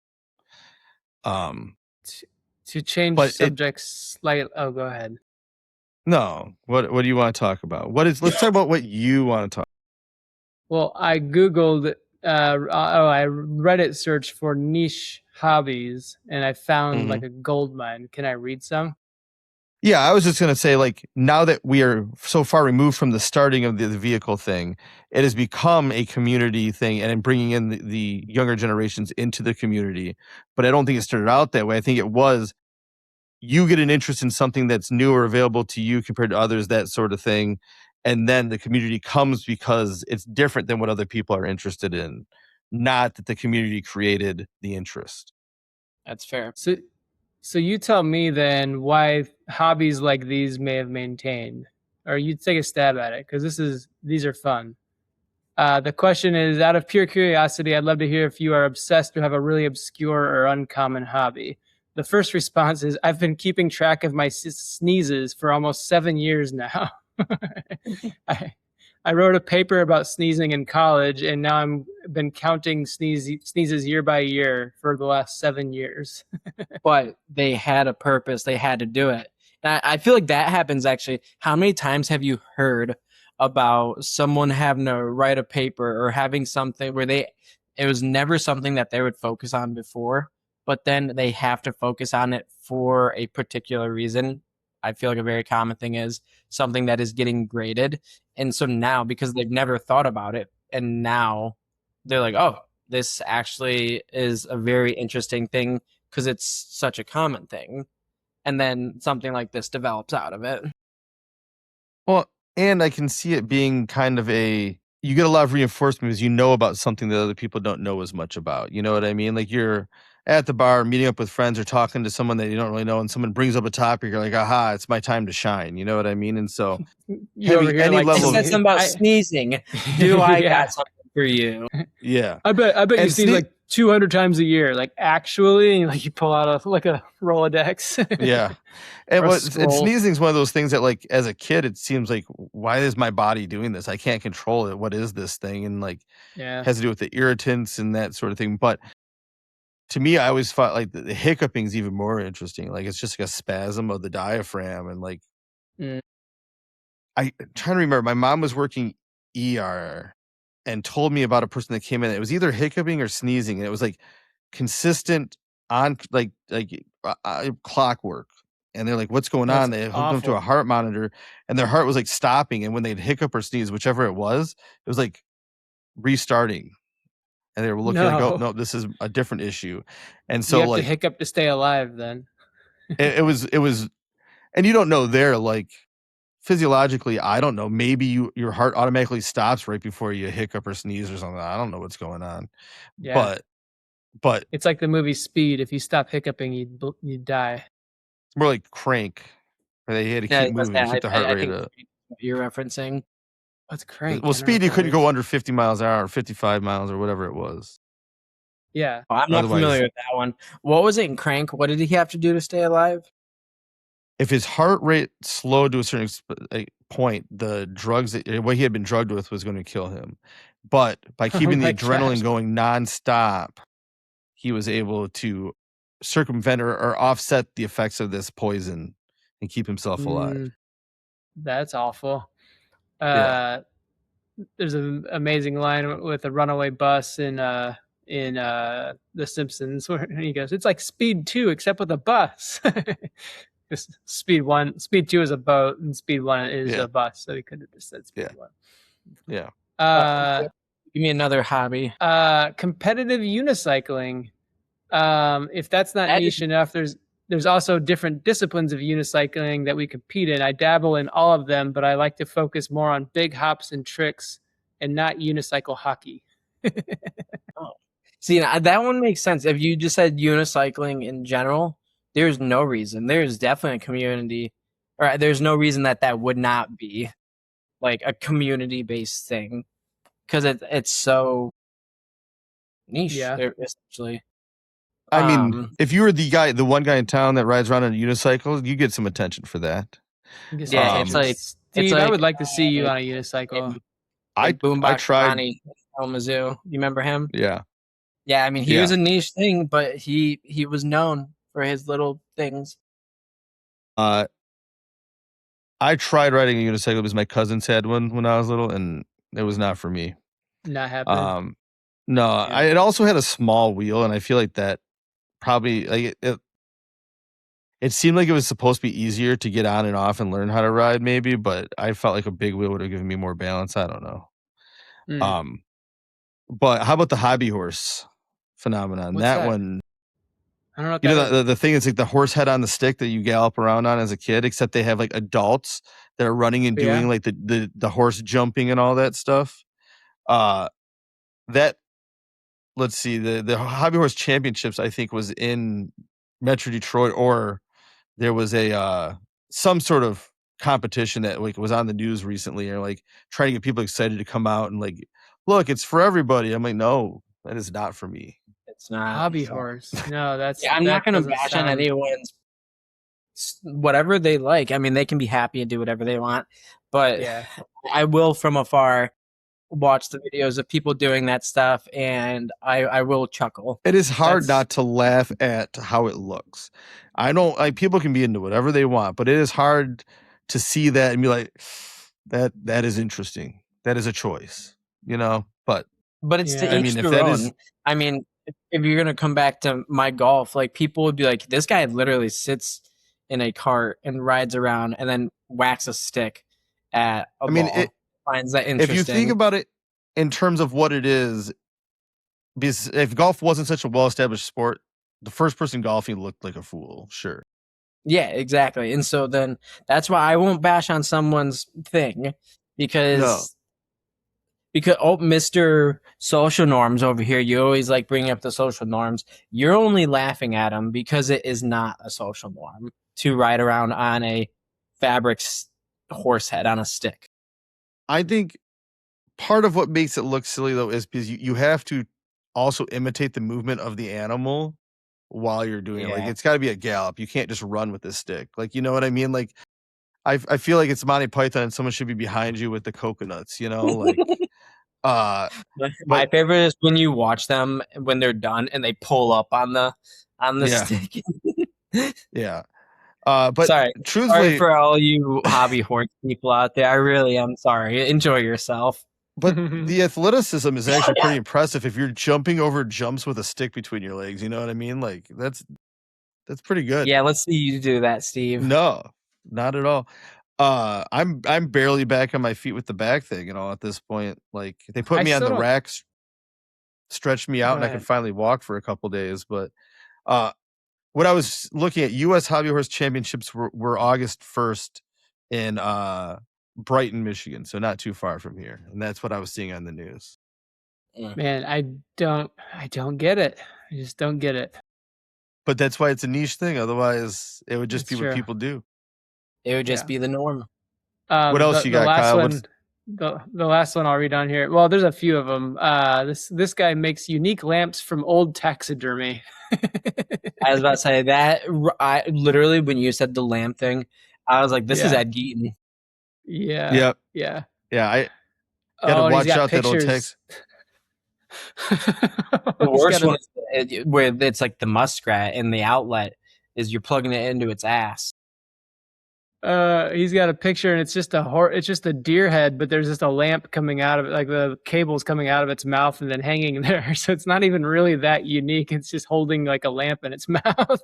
[SPEAKER 1] To change subjects slightly. Oh, go ahead.
[SPEAKER 3] No. What do you want to talk about? Let's talk about what you want to talk.
[SPEAKER 1] Well, I Googled, I Reddit searched for niche hobbies, and I found like a gold mine. Can I read some?
[SPEAKER 3] Yeah, I was just going to say, like, now that we are so far removed from the starting of the vehicle thing, it has become a community thing and bringing in the younger generations into the community. But I don't think it started out that way. I think it was you get an interest in something that's new or available to you compared to others, that sort of thing. And then the community comes because it's different than what other people are interested in, not that the community created the interest.
[SPEAKER 2] That's fair.
[SPEAKER 1] So you tell me then why hobbies like these may have maintained, or you take a stab at it, because these are fun. The question is, out of pure curiosity, I'd love to hear if you are obsessed or have a really obscure or uncommon hobby. The first response is, I've been keeping track of my sneezes for almost 7 years now. I wrote a paper about sneezing in college, and now I've been counting sneezes year by year for the last 7 years.
[SPEAKER 2] But they had a purpose. They had to do it. And I feel like that happens actually. How many times have you heard about someone having to write a paper or having something where it was never something that they would focus on before, but then they have to focus on it for a particular reason? I feel like a very common thing is something that is getting graded. And so now, because they've never thought about it, and now they're like, oh, this actually is a very interesting thing because it's such a common thing. And then something like this develops out of it.
[SPEAKER 3] Well, and I can see it being kind of you get a lot of reinforcement because you know about something that other people don't know as much about. You know what I mean? Like you're at the bar, meeting up with friends or talking to someone that you don't really know, and someone brings up a topic, you're like, aha, it's my time to shine. You know what I mean? And so
[SPEAKER 2] having any like, level said something about sneezing. Do I got something for you?
[SPEAKER 3] Yeah.
[SPEAKER 1] I bet you sneeze like 200 times a year. Like actually, like you pull out a Rolodex.
[SPEAKER 3] Yeah. And sneezing is one of those things that, like, as a kid, it seems like, why is my body doing this? I can't control it. What is this thing? And like, has to do with the irritants and that sort of thing. But to me, I always thought like the hiccuping is even more interesting. Like it's just like a spasm of the diaphragm. And like, I'm trying to remember, my mom was working ER and told me about a person that came in. It was either hiccuping or sneezing. And it was like consistent on like clockwork. And they're like, what's going on? They hooked them to a heart monitor and their heart was like stopping. And when they'd hiccup or sneeze, whichever it was like restarting. And they were looking like, oh, no, this is a different issue. And so
[SPEAKER 1] you have
[SPEAKER 3] like
[SPEAKER 1] to hiccup to stay alive then.
[SPEAKER 3] it was, and you don't know there, like physiologically, I don't know, maybe your heart automatically stops right before you hiccup or sneeze or something. I don't know what's going on. Yeah. But
[SPEAKER 1] it's like the movie Speed. If you stop hiccuping, you'd die.
[SPEAKER 3] It's more like Crank, where they had to keep moving, keep the heart rate up.
[SPEAKER 2] You're referencing.
[SPEAKER 1] What's crank?
[SPEAKER 3] Well, speed, you couldn't go under 50 miles an hour, 55 miles or whatever it was.
[SPEAKER 1] Yeah.
[SPEAKER 2] Oh, I'm not familiar with that one. What was it in Crank? What did he have to do to stay alive?
[SPEAKER 3] If his heart rate slowed to a certain point, the drugs what he had been drugged with was going to kill him. But by keeping the adrenaline going nonstop, he was able to circumvent or offset the effects of this poison and keep himself alive.
[SPEAKER 1] That's awful.
[SPEAKER 3] Yeah.
[SPEAKER 1] There's an amazing line with a runaway bus in The Simpsons where he goes, "It's like Speed 2 except with a bus." Speed 2 is a boat, and Speed 1 is a bus, so he could have just said Speed 1.
[SPEAKER 2] Yeah. Give me another hobby.
[SPEAKER 1] Competitive unicycling. If that's not niche enough, there's also different disciplines of unicycling that we compete in. I dabble in all of them, but I like to focus more on big hops and tricks and not unicycle hockey.
[SPEAKER 2] Oh. See, that one makes sense. If you just said unicycling in general, there's no reason. There's definitely a community, or there's no reason that would not be like a community-based thing, because it's so niche, essentially.
[SPEAKER 3] I mean, if you were the one guy in town that rides around on a unicycle, you get some attention for that.
[SPEAKER 2] Yeah, it's like
[SPEAKER 1] Steve, I would like to see you on a unicycle.
[SPEAKER 2] I tried. Ronnie Kalamazoo, you remember him?
[SPEAKER 3] Yeah.
[SPEAKER 2] Yeah, I mean, he was a niche thing, but he was known for his little things.
[SPEAKER 3] I tried riding a unicycle because my cousins had one when I was little, and it was not for me.
[SPEAKER 1] Not happening.
[SPEAKER 3] No, it also had a small wheel, and I feel like that probably like it seemed like it was supposed to be easier to get on and off and learn how to ride, maybe, but I felt like a big wheel would have given me more balance. I don't know. But how about the hobby horse phenomenon? That one,
[SPEAKER 1] I don't know. What
[SPEAKER 3] you know, the thing is like the horse head on the stick that you gallop around on as a kid, except they have like adults that are running and doing like the horse jumping and all that stuff. That, let's see, the Hobby Horse Championships, I think, was in Metro Detroit, or there was a some sort of competition that like was on the news recently, or like trying to get people excited to come out and like, look, it's for everybody. I'm like, no, that is not for me.
[SPEAKER 2] It's not
[SPEAKER 1] hobby horse. No, that's
[SPEAKER 2] I'm not going to bash on anyone's whatever they like. I mean, they can be happy and do whatever they want, but I will from afar watch the videos of people doing that stuff, and I will chuckle.
[SPEAKER 3] It is hard not to laugh at how it looks. I don't like, people can be into whatever they want, but it is hard to see that and be like, that is interesting. That is a choice, you know. But
[SPEAKER 2] it's to each their own. I mean, if you're gonna come back to my golf, like people would be like, this guy literally sits in a cart and rides around and then whacks a stick at a ball. Finds that interesting.
[SPEAKER 3] If you think about it in terms of what it is, because if golf wasn't such a well-established sport, the first person golfing looked like a fool, sure.
[SPEAKER 2] Yeah, exactly. And so then that's why I won't bash on someone's thing, because Mr. Social Norms over here, you always like bringing up the social norms. You're only laughing at them because it is not a social norm to ride around on a fabric horse head on a stick.
[SPEAKER 3] I think part of what makes it look silly, though, is because you have to also imitate the movement of the animal while you're doing it. Like, it's got to be a gallop. You can't just run with this stick. Like, you know what I mean? Like, I feel like it's Monty Python and someone should be behind you with the coconuts, you know? Like,
[SPEAKER 2] my favorite is when you watch them when they're done and they pull up on the stick.
[SPEAKER 3] Yeah. But truthfully,
[SPEAKER 2] sorry for all you hobby horse people out there. I really am sorry. Enjoy yourself.
[SPEAKER 3] But the athleticism is actually pretty impressive if you're jumping over jumps with a stick between your legs. You know what I mean? Like that's pretty good.
[SPEAKER 2] Yeah, let's see you do that, Steve.
[SPEAKER 3] No, not at all. I'm barely back on my feet with the back thing and all at this point. Like they put me on the racks, stretched me out, and I could finally walk for a couple days. But what I was looking at, U.S. Hobby Horse Championships were August 1st in Brighton, Michigan, so not too far from here, and that's what I was seeing on the news.
[SPEAKER 1] Man, I don't get it. I just don't get it.
[SPEAKER 3] But that's why it's a niche thing. Otherwise, it would just be what people do.
[SPEAKER 2] It would just be the norm.
[SPEAKER 3] What else you got, Kyle?
[SPEAKER 1] the last one I'll read on here. Well, there's a few of them. This guy makes unique lamps from old taxidermy.
[SPEAKER 2] I was about to say that. I literally, when you said the lamp thing, I was like, "This is
[SPEAKER 1] Yeah.
[SPEAKER 2] Ed Geaton."
[SPEAKER 1] Yeah.
[SPEAKER 3] Yep.
[SPEAKER 1] Yeah.
[SPEAKER 3] Yeah. I gotta
[SPEAKER 1] Oh, and he's
[SPEAKER 3] watch
[SPEAKER 1] got
[SPEAKER 3] out that old
[SPEAKER 1] pictures.
[SPEAKER 2] The
[SPEAKER 1] He's
[SPEAKER 2] worst
[SPEAKER 1] got
[SPEAKER 2] one is where it's like the muskrat and the outlet is you're plugging it into its ass.
[SPEAKER 1] he's got a picture, and it's just it's just a deer head, but there's just a lamp coming out of it, like the cables coming out of its mouth and then hanging there. So it's not even really that unique. It's just holding like a lamp in its mouth.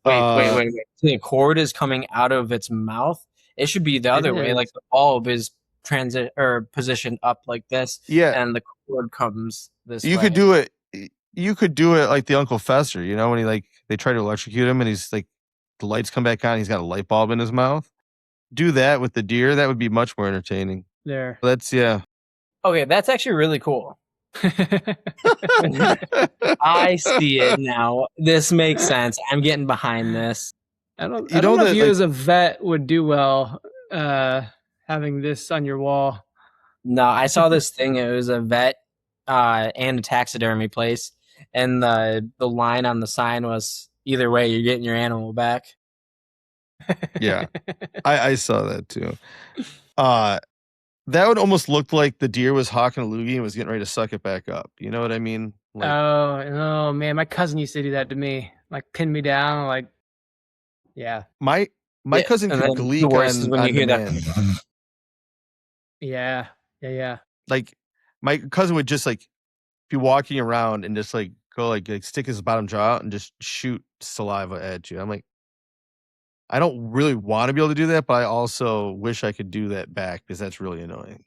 [SPEAKER 2] Wait. The cord is coming out of its mouth. It should be the other way, like the bulb is transit or positioned up like this,
[SPEAKER 3] Yeah.
[SPEAKER 2] and the cord comes this way.
[SPEAKER 3] You could do it. You could do it like the Uncle Fester, you know, when they try to electrocute him and he's like, the lights come back on. He's got a light bulb in his mouth. Do that with the deer. That would be much more entertaining.
[SPEAKER 1] There.
[SPEAKER 3] That's
[SPEAKER 2] Okay, that's actually really cool. I see it now. This makes sense. I'm getting behind this.
[SPEAKER 1] I don't know if you as a vet would do well having this on your wall.
[SPEAKER 2] No, I saw this thing. It was a vet and a taxidermy place, and the line on the sign was, either way, you're getting your animal back.
[SPEAKER 3] Yeah, I saw that too. That would almost look like the deer was hawking a loogie and was getting ready to suck it back up. You know what I mean?
[SPEAKER 1] Like, oh man, my cousin used to do that to me. Like pin me down, like yeah.
[SPEAKER 3] My cousin could gleek on
[SPEAKER 2] when you hear
[SPEAKER 3] demand.
[SPEAKER 2] that.
[SPEAKER 1] Yeah.
[SPEAKER 3] Like my cousin would just like be walking around and just like go like stick his bottom jaw out and just shoot saliva at you. I'm like, I don't really want to be able to do that, but I also wish I could do that back because that's really annoying.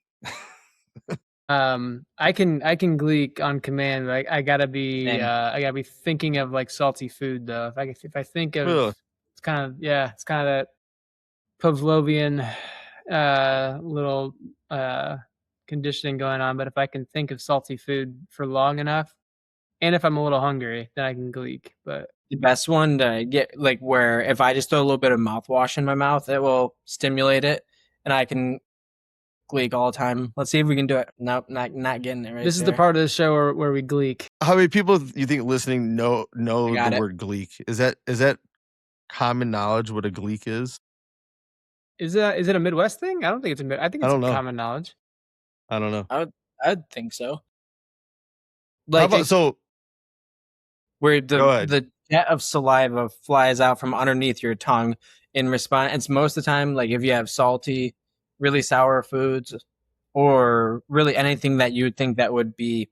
[SPEAKER 1] I can gleek on command. Like I gotta be thinking of like salty food though. If I think of it's kind of that Pavlovian little conditioning going on. But if I can think of salty food for long enough, and if I'm a little hungry, then I can gleek. But
[SPEAKER 2] the best one to get, like, where if I just throw a little bit of mouthwash in my mouth, it will stimulate it, and I can gleek all the time. Let's see if we can do it. Nope, not getting it right.
[SPEAKER 1] This is the part of the show where we gleek.
[SPEAKER 3] How many people you think listening know the word gleek? Is that common knowledge what a gleek is?
[SPEAKER 1] Is it a Midwest thing? I don't think it's I think it's common knowledge.
[SPEAKER 3] I don't know.
[SPEAKER 2] I'd think so.
[SPEAKER 3] Like
[SPEAKER 2] where the jet of saliva flies out from underneath your tongue in response. It's most of the time, like if you have salty, really sour foods, or really anything that you would think that would be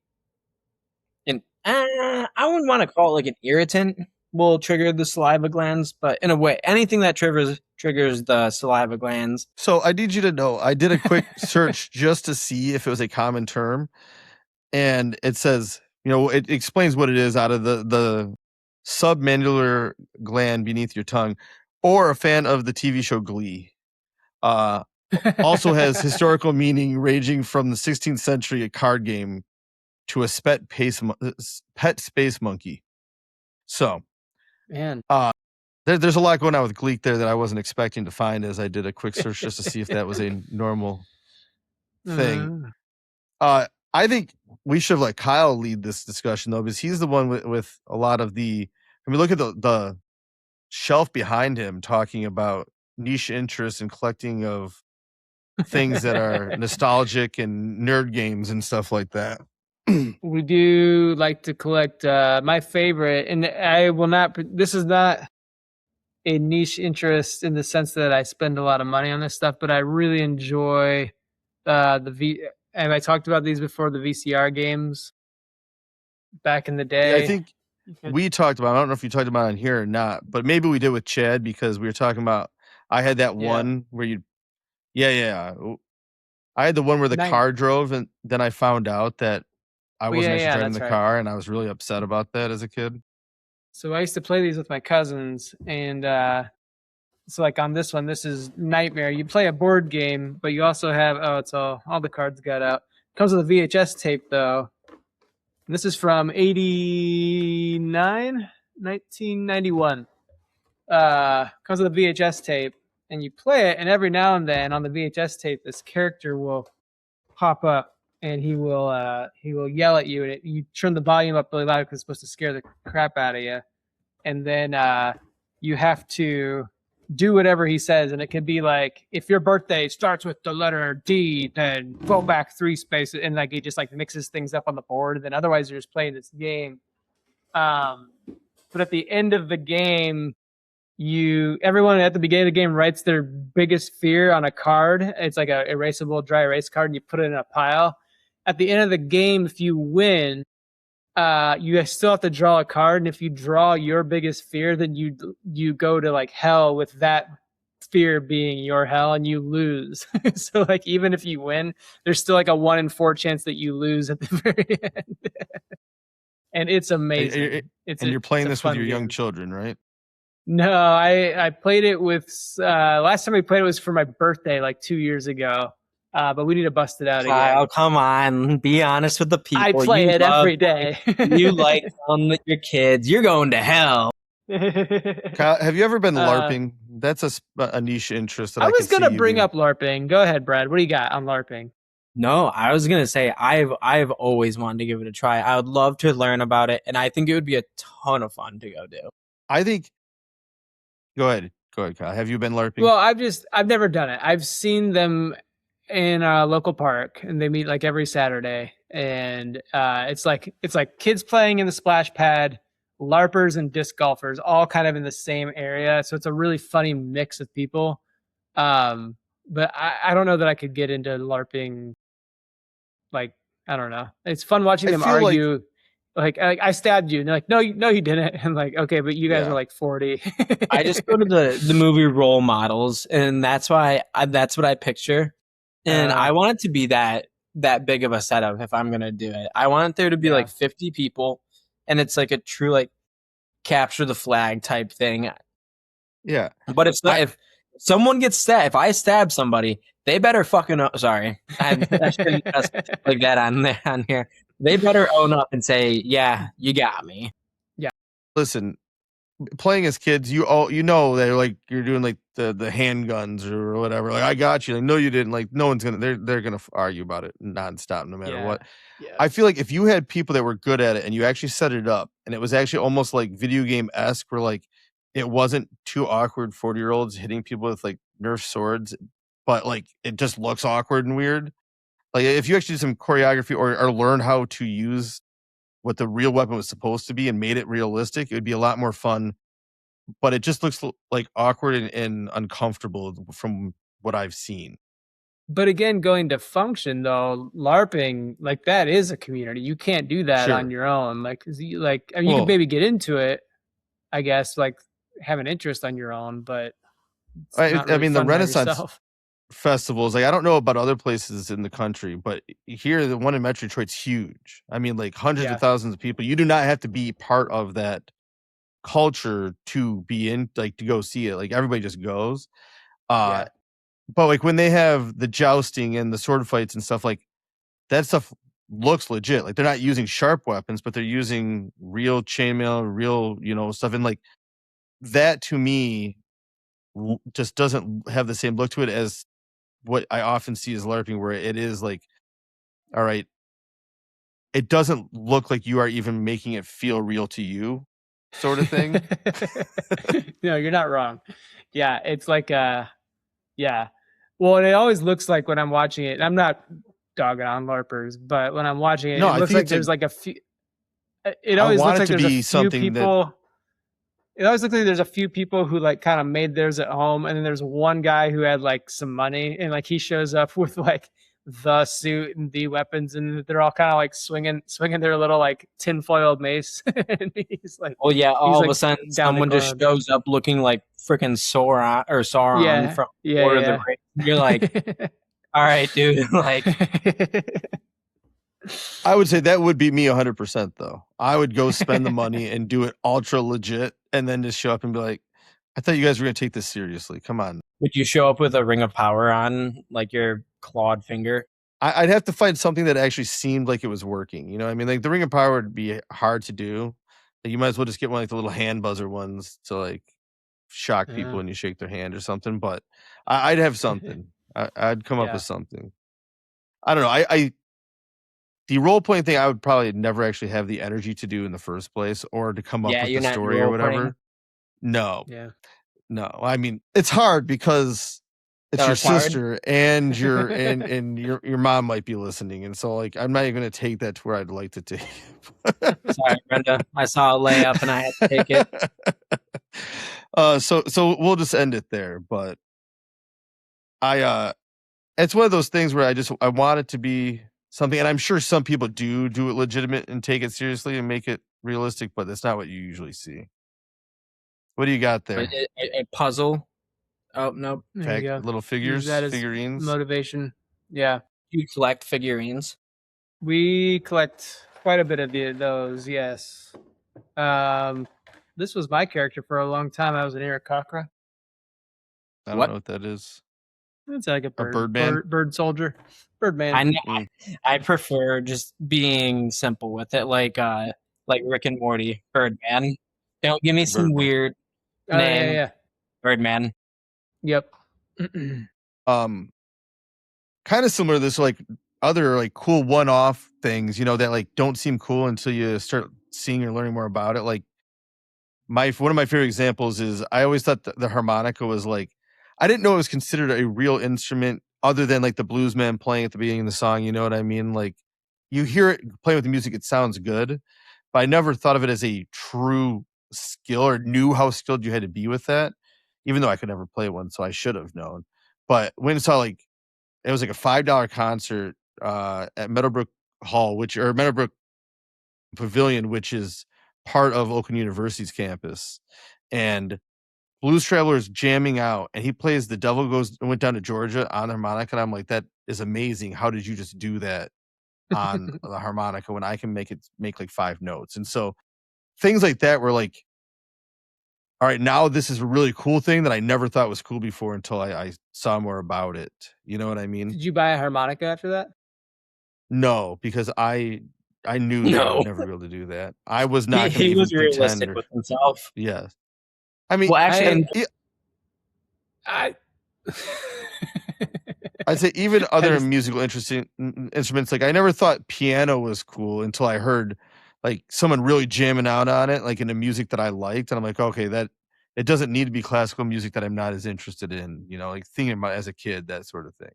[SPEAKER 2] I wouldn't want to call it like an irritant will trigger the saliva glands, but in a way, anything that triggers the saliva glands.
[SPEAKER 3] So I need you to know, I did a quick search just to see if it was a common term, and it says, you know, it explains what it is out of the submandibular gland beneath your tongue, or a fan of the TV show Glee. Also has historical meaning ranging from the 16th century, a card game, to a pet space monkey. So,
[SPEAKER 1] man,
[SPEAKER 3] there's a lot going on with gleek there that I wasn't expecting to find as I did a quick search just to see if that was a normal thing. I think we should let Kyle lead this discussion though, because he's the one with a lot of the. I mean, look at the shelf behind him talking about niche interests and collecting of things that are nostalgic and nerd games and stuff like that.
[SPEAKER 1] We do like to collect my favorite, and I will not. This is not a niche interest in the sense that I spend a lot of money on this stuff, but I really enjoy and I talked about these before, the VCR games back in the day.
[SPEAKER 3] Yeah, I think we talked about, I don't know if you talked about it on here or not, but maybe we did with Chad because we were talking about, I had that one where I had the one where the car drove, and then I found out that I wasn't actually driving the car, and I was really upset about that as a kid.
[SPEAKER 1] So I used to play these with my cousins, and so like on this one, this is Nightmare. You play a board game, but you also have it's all the cards got out. It comes with a VHS tape though. And this is from 1991. Comes with a VHS tape, and you play it, and every now and then on the VHS tape, this character will pop up and he will yell at you, and you turn the volume up really loud because it's supposed to scare the crap out of you, and then you have to do whatever he says, and it can be like, if your birthday starts with the letter D, then go back 3 spaces, and like he just like mixes things up on the board, and then otherwise you're just playing this game. But at the end of the game, everyone at the beginning of the game writes their biggest fear on a card. It's like a erasable dry erase card, and you put it in a pile. At the end of the game, if you win, you still have to draw a card, and if you draw your biggest fear, then you go to like hell with that fear being your hell, and you lose. So like even if you win, there's still like a 1 in 4 chance that you lose at the very end. And it's amazing.
[SPEAKER 3] And you're playing this with your young
[SPEAKER 1] game.
[SPEAKER 3] children, right?
[SPEAKER 1] No, I played it with last time we played it was for my birthday like 2 years ago. But we need to bust it out again.
[SPEAKER 2] Kyle, come on. Be honest with the people.
[SPEAKER 1] I play it every day.
[SPEAKER 2] You like your kids. You're going to hell.
[SPEAKER 3] Kyle, have you ever been LARPing? That's a niche interest that I
[SPEAKER 1] was going to bring
[SPEAKER 3] do.
[SPEAKER 1] up LARPing. Go ahead, Brad. What do you got on LARPing?
[SPEAKER 2] No, I was going to say I've always wanted to give it a try. I would love to learn about it, and I think it would be a ton of fun to go do.
[SPEAKER 3] I think Go ahead, Kyle. Have you been LARPing?
[SPEAKER 1] Well, I've never done it. I've seen them in a local park, and they meet like every Saturday, and it's like kids playing in the splash pad, LARPers and disc golfers, all kind of in the same area. So it's a really funny mix of people. But I don't know that I could get into LARPing. Like, I don't know. It's fun watching them argue. Like I stabbed you, and they're like, no, you didn't. And like, okay, but you guys are like 40.
[SPEAKER 2] I just go to the movie role models, and that's what I picture. And I want it to be that big of a setup if I'm gonna do it. I want there to be like 50 people, and it's like a true like capture the flag type thing.
[SPEAKER 3] Yeah.
[SPEAKER 2] But if someone gets stabbed, if I stab somebody, they better fucking sorry. I shouldn't like that on here. They better own up and say, yeah, you got me.
[SPEAKER 1] Yeah.
[SPEAKER 3] Listen, playing as kids, you know they're like you're doing like the handguns or whatever. Like, I got you. Like, no, you didn't. Like, no one's they're gonna argue about it nonstop, no matter what.
[SPEAKER 1] Yeah.
[SPEAKER 3] I feel like if you had people that were good at it and you actually set it up, and it was actually almost like video game-esque, where like it wasn't too awkward 40-year-olds hitting people with like Nerf swords, but like it just looks awkward and weird. Like, if you actually did some choreography or learn how to use what the real weapon was supposed to be and made it realistic, it would be a lot more fun. But it just looks like awkward and uncomfortable from what I've seen.
[SPEAKER 1] But again, going to function though, LARPing, like that is a community. You can't do that on your own. Like, you can maybe get into it, I guess, like have an interest on your own, but
[SPEAKER 3] I mean, the Renaissance festivals, like I don't know about other places in the country, but here the one in Metro Detroit's huge. I mean, like hundreds of thousands of people. You do not have to be part of that culture to be in, like to go see it. Like everybody just goes. But like when they have the jousting and the sword fights and stuff, like that stuff looks legit. Like they're not using sharp weapons, but they're using real chainmail, real stuff, and like that to me just doesn't have the same look to it as what I often see as LARPing, where it is like, all right, it doesn't look like you are even making it feel real to you, sort of thing.
[SPEAKER 1] No, you're not wrong. Yeah, it's like well, and it always looks like when I'm watching it, I'm not dogging on LARPers, but when I'm watching it, it looks like there's like a few. It always looks like there's a few people. It always looks like there's a few people who like kind of made theirs at home, and then there's one guy who had like some money, and like he shows up with like the suit and the weapons, and they're all kind of like swinging their little like tinfoil mace. And he's like,
[SPEAKER 2] oh yeah, all of a sudden someone just shows up looking like freaking Sauron from Lord of the Rings. You're like, all right, dude, like.
[SPEAKER 3] I would say that would be me 100% though. I would go spend the money and do it ultra legit, and then just show up and be like, I thought you guys were going to take this seriously. Come on.
[SPEAKER 2] Would you show up with a ring of power on, like your clawed finger?
[SPEAKER 3] I'd have to find something that actually seemed like it was working. You know what I mean? Like the ring of power would be hard to do. Like, you might as well just get one like the little hand buzzer ones to like shock people when you shake their hand or something. But I'd have something. I'd come up with something. I don't know. The role playing thing, I would probably never actually have the energy to do in the first place, or to come up with the story or whatever. No.
[SPEAKER 1] Yeah.
[SPEAKER 3] No. I mean, it's hard because it's your sister and your mom might be listening, and so like I'm not even gonna take that to where I'd like to take.
[SPEAKER 2] Sorry, Brenda. I saw a layup and I had to take
[SPEAKER 3] it. So we'll just end it there. But it's one of those things where I want it to be something, and I'm sure some people do it legitimate and take it seriously and make it realistic, but that's not what you usually see. What do you got there?
[SPEAKER 2] A puzzle. Oh, nope.
[SPEAKER 1] There you go.
[SPEAKER 3] Little figurines.
[SPEAKER 1] Motivation. Yeah.
[SPEAKER 2] You collect figurines?
[SPEAKER 1] We collect quite a bit of those, yes. This was my character for a long time. I was an Irakakra.
[SPEAKER 3] I don't know what that is.
[SPEAKER 1] It's like a
[SPEAKER 3] birdman?
[SPEAKER 1] Bird soldier. Birdman.
[SPEAKER 2] I prefer just being simple with it, like Rick and Morty, Birdman. Don't give me some weird name.
[SPEAKER 1] Yeah.
[SPEAKER 2] Birdman.
[SPEAKER 1] Yep.
[SPEAKER 3] Kind of similar to this, like other like cool one-off things, that like don't seem cool until you start seeing or learning more about it. Like one of my favorite examples is I always thought the harmonica was like, I didn't know it was considered a real instrument other than like the blues man playing at the beginning of the song. You know what I mean? Like you hear it playing with the music, it sounds good, but I never thought of it as a true skill or knew how skilled you had to be with that, even though I could never play one, so I should have known. But when I saw it was like a $5 concert at Meadowbrook Hall, or Meadowbrook Pavilion, which is part of Oakland University's campus, and Blues Traveler's jamming out, and he plays "The Devil Went Down to Georgia" on the harmonica, and I'm like, that is amazing. How did you just do that on the harmonica when I can make like 5 notes? And so things like that were like, all right, now this is a really cool thing that I never thought was cool before until I saw more about it. You know what I mean?
[SPEAKER 1] Did you buy a harmonica after that?
[SPEAKER 3] No, because I knew that I would never be able to do that. I was not.
[SPEAKER 2] He was realistic with himself.
[SPEAKER 3] Yes. I mean,
[SPEAKER 2] well, actually,
[SPEAKER 3] I'd say even other musical instruments, like I never thought piano was cool until I heard like someone really jamming out on it, like in the music that I liked, and I'm like, okay, that it doesn't need to be classical music that I'm not as interested in, like thinking about as a kid, that sort of thing.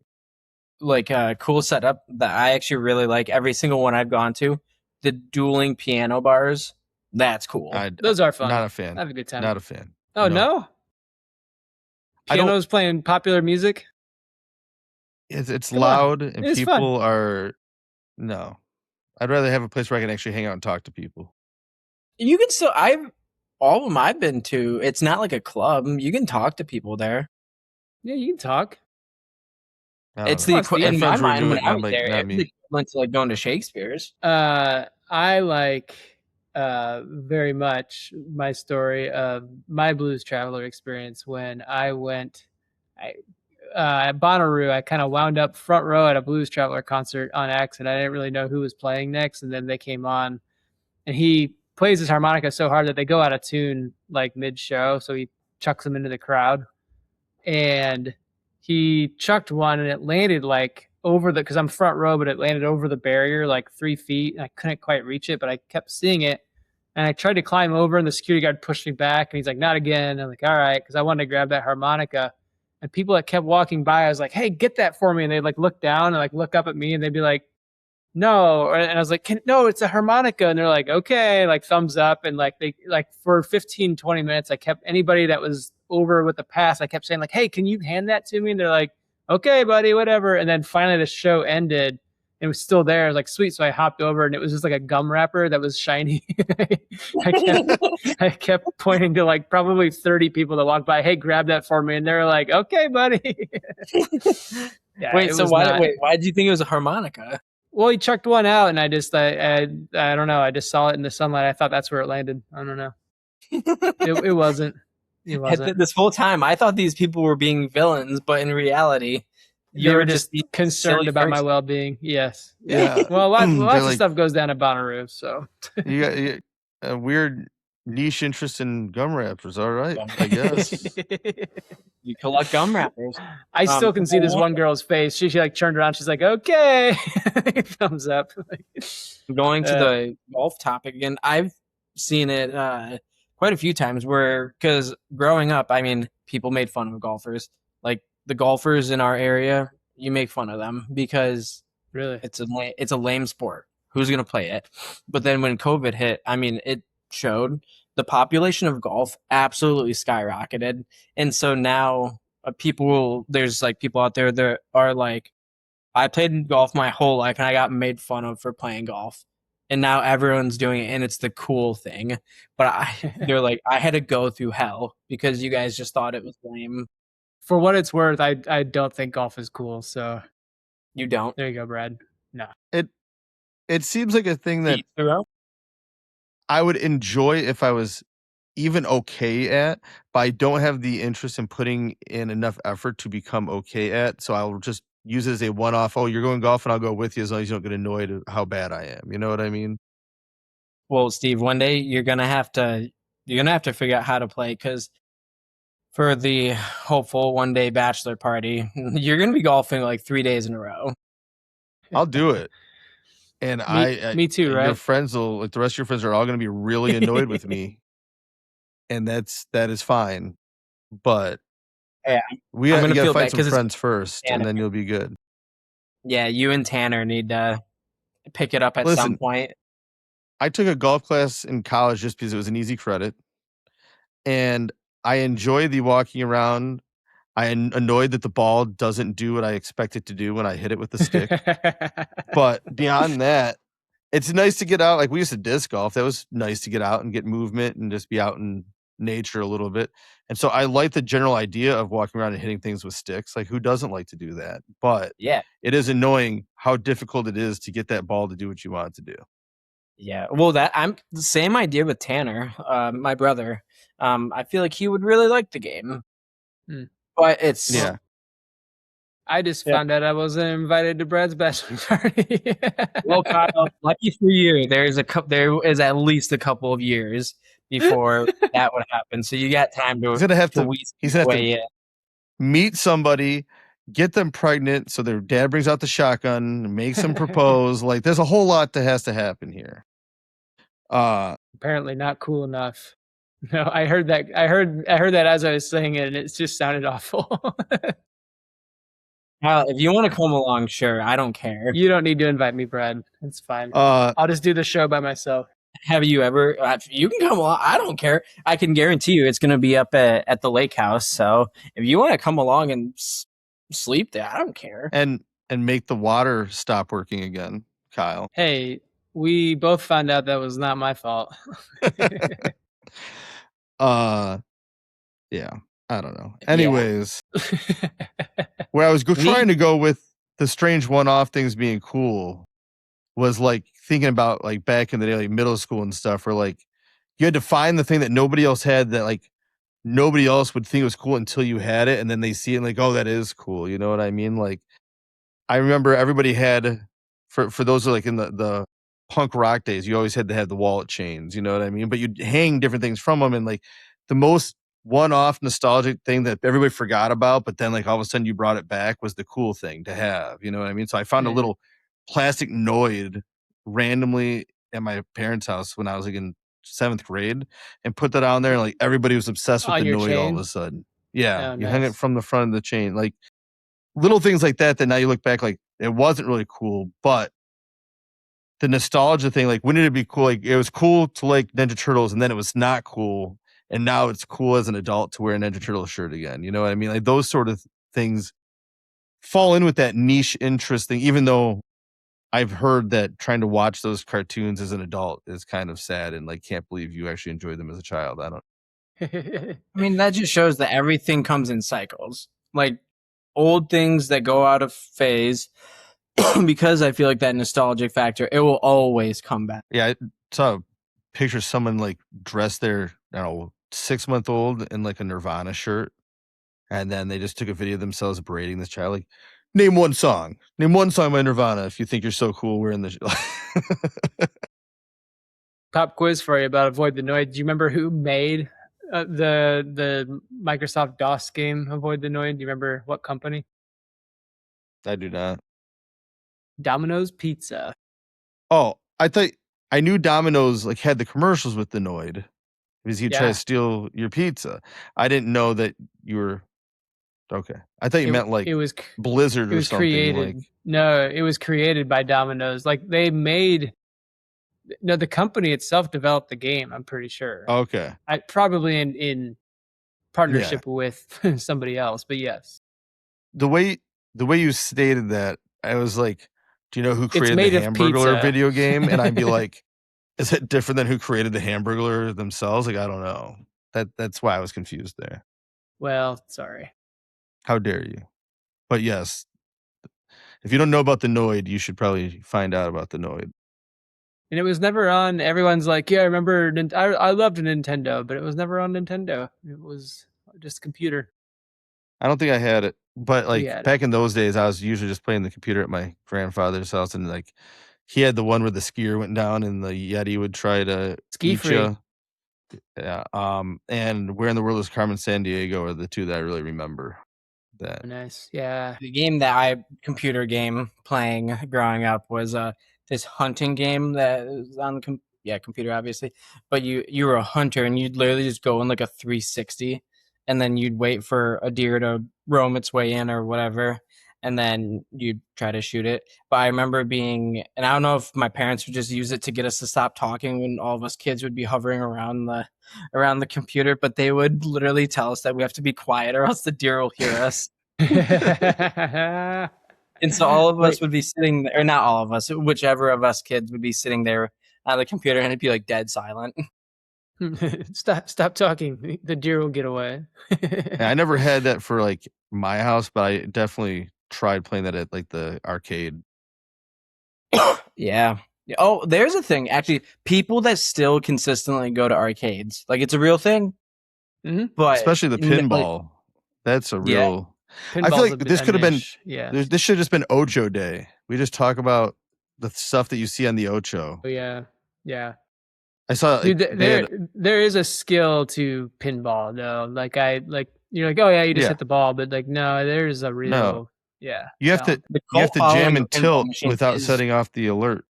[SPEAKER 2] Like a cool setup that I actually really like. Every single one I've gone to, the dueling piano bars. That's cool.
[SPEAKER 1] Those are fun.
[SPEAKER 3] Not a fan.
[SPEAKER 1] I have a good time.
[SPEAKER 3] Not a fan.
[SPEAKER 1] Oh no. Piano's playing popular music.
[SPEAKER 3] It's loud and people are no. I'd rather have a place where I can actually hang out and talk to people.
[SPEAKER 2] You can still. All of them I've been to. It's not like a club. You can talk to people there.
[SPEAKER 1] Yeah, you can talk.
[SPEAKER 2] It's the in my mind when I was there. It's the equivalent to like going to Shakespeare's.
[SPEAKER 1] I like very much my story of my Blues Traveler experience when I went. At Bonnaroo, I kind of wound up front row at a Blues Traveler concert on accident. I didn't really know who was playing next, and then they came on, and he plays his harmonica so hard that they go out of tune like mid-show, so he chucks them into the crowd, and he chucked one, and it landed like over because I'm front row, but it landed over the barrier like 3 feet, and I couldn't quite reach it, but I kept seeing it, and I tried to climb over, and the security guard pushed me back, and he's like, not again. I'm like, all right, because I wanted to grab that harmonica. And people that kept walking by, I was like, hey, get that for me. And they'd like look down and like look up at me and they'd be like, no. And I was like, no, it's a harmonica. And they're like, okay, like thumbs up. And like they like for 15, 20 minutes, I kept anybody that was over with the pass, I kept saying like, hey, can you hand that to me? And they're like, okay, buddy, whatever. And then finally the show ended. It was still there. I was like, sweet. So I hopped over and it was just like a gum wrapper that was shiny. I kept pointing to like probably 30 people that walked by. Hey, grab that for me. And they're like, okay, buddy.
[SPEAKER 2] Yeah, wait, so why did you think it was a harmonica?
[SPEAKER 1] Well, he chucked one out and I don't know. I just saw it in the sunlight. I thought that's where it landed. I don't know. It wasn't. It wasn't.
[SPEAKER 2] This whole time, I thought these people were being villains, but in reality,
[SPEAKER 1] you were just concerned about my well-being. Yes. Yeah. Well, lots of stuff goes down at Bonnaroo. So
[SPEAKER 3] you got a weird niche interest in gum wrappers. All right, I guess.
[SPEAKER 2] You collect gum wrappers.
[SPEAKER 1] I still can see this one girl's face. She like turned around. She's like, "Okay," thumbs up.
[SPEAKER 2] Going to the golf topic again, I've seen it quite a few times where, because growing up, I mean, people made fun of golfers. Like the golfers in our area, you make fun of them because
[SPEAKER 1] really
[SPEAKER 2] it's a lame sport. Who's gonna play it? But then when COVID hit, I mean, it showed the population of golf absolutely skyrocketed, and so now there's like people out there that are like, I played golf my whole life and I got made fun of for playing golf. And now everyone's doing it and it's the cool thing. But they're like, I had to go through hell because you guys just thought it was lame.
[SPEAKER 1] For what it's worth, I don't think golf is cool. So
[SPEAKER 2] you don't.
[SPEAKER 1] There you go, Brad. No.
[SPEAKER 3] It seems like a thing that I would enjoy if I was even okay at, but I don't have the interest in putting in enough effort to become okay at. So I'll just use it as a one-off. Oh, you're going golf, and I'll go with you as long as you don't get annoyed at how bad I am. You know what I mean?
[SPEAKER 2] Well, Steve, one day you're gonna have to figure out how to play, because for the hopeful one day bachelor party, you're gonna be golfing like 3 days in a row.
[SPEAKER 3] I'll do it. And
[SPEAKER 1] me too, right?
[SPEAKER 3] Your friends will, like the rest of your friends, are all going to be really annoyed with me, and that is fine. But
[SPEAKER 2] yeah,
[SPEAKER 3] we got to find some friends first, and then you'll be good.
[SPEAKER 2] Yeah, you and Tanner need to pick it up at some point.
[SPEAKER 3] I took a golf class in college just because it was an easy credit, and I enjoy the walking around. I am annoyed that the ball doesn't do what I expect it to do when I hit it with the stick. But beyond that, it's nice to get out. Like we used to disc golf. That was nice to get out and get movement and just be out in nature a little bit. And so I like the general idea of walking around and hitting things with sticks. Like who doesn't like to do that? But
[SPEAKER 2] yeah,
[SPEAKER 3] it is annoying how difficult it is to get that ball to do what you want it to do.
[SPEAKER 2] Yeah, well, I'm the same idea with Tanner, my brother. I feel like he would really like the game, but it's
[SPEAKER 1] I just found out I wasn't invited to Brad's bachelor party.
[SPEAKER 2] Well, Kyle, lucky for you, there is at least a couple of years before that would happen, so you got time to.
[SPEAKER 3] He's gonna have to meet somebody, get them pregnant, so their dad brings out the shotgun, makes them propose. Like, there's a whole lot that has to happen here.
[SPEAKER 1] Apparently not cool enough. No, I heard that. I heard that as I was saying it, and it just sounded awful.
[SPEAKER 2] Well, if you want to come along, sure. I don't care.
[SPEAKER 1] You don't need to invite me, Brad. It's fine. I'll just do the show by myself.
[SPEAKER 2] Have you ever? You can come along. I don't care. I can guarantee you it's going to be up at the lake house. So if you want to come along and sleep there, I don't care.
[SPEAKER 3] And make the water stop working again, Kyle.
[SPEAKER 1] Hey, we both found out that was not my fault.
[SPEAKER 3] Yeah. I don't know. Anyways, where I was trying to go with the strange one-off things being cool was like thinking about like back in the day, like middle school and stuff, where like you had to find the thing that nobody else had, that like nobody else would think was cool until you had it, and then they see it and like, oh, that is cool. You know what I mean? Like I remember everybody had, for those who are like in the punk rock days, you always had to have the wallet chains. You know what I mean? But you'd hang different things from them, and like the most one-off nostalgic thing that everybody forgot about, but then like all of a sudden you brought it back, was the cool thing to have. You know what I mean? So I found a little plastic Noid randomly at my parents' house when I was like in 7th grade, and put that on there, and like everybody was obsessed with the Noid all of a sudden. Yeah, you hung it from the front of the chain, like little things like that now you look back like it wasn't really cool, but the nostalgia thing, like when did it be cool? Like it was cool to like Ninja Turtles, and then it was not cool, and now it's cool as an adult to wear a Ninja Turtle shirt again. You know what I mean? Like those sort of things fall in with that niche interest thing, even though I've heard that trying to watch those cartoons as an adult is kind of sad, and like can't believe you actually enjoyed them as a child. I don't.
[SPEAKER 2] I mean, that just shows that everything comes in cycles. Like old things that go out of phase, because I feel like that nostalgic factor, it will always come back.
[SPEAKER 3] Yeah, I saw a picture of someone like dressed their, I don't know, 6-month-old in like a Nirvana shirt, and then they just took a video of themselves berating this child, like, name one song by Nirvana if you think you're so cool wearing the
[SPEAKER 1] pop quiz for you about Avoid the Noid. Do you remember who made the Microsoft DOS game Avoid the Noid? Do you remember what company?
[SPEAKER 3] I do not.
[SPEAKER 1] Domino's Pizza.
[SPEAKER 3] Oh, I knew Domino's like had the commercials with the Noid because he'd try to steal your pizza. I didn't know that you were okay. I thought you meant like
[SPEAKER 1] it was
[SPEAKER 3] Blizzard
[SPEAKER 1] it was
[SPEAKER 3] or something.
[SPEAKER 1] Created.
[SPEAKER 3] Like
[SPEAKER 1] no, it was created by Domino's. Like they made. No, the company itself developed the game. I'm pretty sure.
[SPEAKER 3] Okay.
[SPEAKER 1] Probably in partnership with somebody else, but yes.
[SPEAKER 3] The way you stated that, I was like, do you know who created
[SPEAKER 1] made
[SPEAKER 3] the
[SPEAKER 1] of
[SPEAKER 3] Hamburglar
[SPEAKER 1] pizza.
[SPEAKER 3] video game? And I'd be like, is it different than who created the Hamburglar themselves? Like, I don't know. That's why I was confused there.
[SPEAKER 1] Well, sorry.
[SPEAKER 3] How dare you? But yes, if you don't know about the Noid, you should probably find out about the Noid.
[SPEAKER 1] And it was never on. Everyone's like, yeah, I remember. I loved Nintendo, but it was never on Nintendo. It was just a computer.
[SPEAKER 3] I don't think I had it, but like back in those days, I was usually just playing the computer at my grandfather's house, and like he had the one where the skier went down and the Yeti would try to
[SPEAKER 1] ski free.
[SPEAKER 3] You. Yeah. And Where in the World is Carmen Sandiego are the two that I really remember. That
[SPEAKER 1] nice. Yeah.
[SPEAKER 2] The game that computer game playing growing up was this hunting game that was on computer obviously, but you were a hunter and you'd literally just go in like a 360 and then you'd wait for a deer to roam its way in or whatever, and then you'd try to shoot it. But I remember and I don't know if my parents would just use it to get us to stop talking when all of us kids would be hovering around the computer, but they would literally tell us that we have to be quiet or else the deer will hear us. And so all of us would be sitting there, or not all of us, whichever of us kids would be sitting there on the computer, and it'd be like dead silent.
[SPEAKER 1] Stop talking. The deer will get away.
[SPEAKER 3] I never had that for like my house, but I definitely tried playing that at like the arcade.
[SPEAKER 2] Yeah. Oh, there's a thing. Actually, people that still consistently go to arcades, like it's a real thing.
[SPEAKER 1] Mm-hmm.
[SPEAKER 3] But especially the pinball, that's a real. I feel like this could have been.
[SPEAKER 1] Yeah.
[SPEAKER 3] This should have just been Ocho Day. We just talk about the stuff that you see on the Ocho.
[SPEAKER 1] Oh yeah, yeah.
[SPEAKER 3] I saw.
[SPEAKER 1] Dude, there is a skill to pinball though. Like you're like, oh yeah, you just hit the ball, but like no, there's a real yeah.
[SPEAKER 3] You have to jam and tilt without setting off the alert.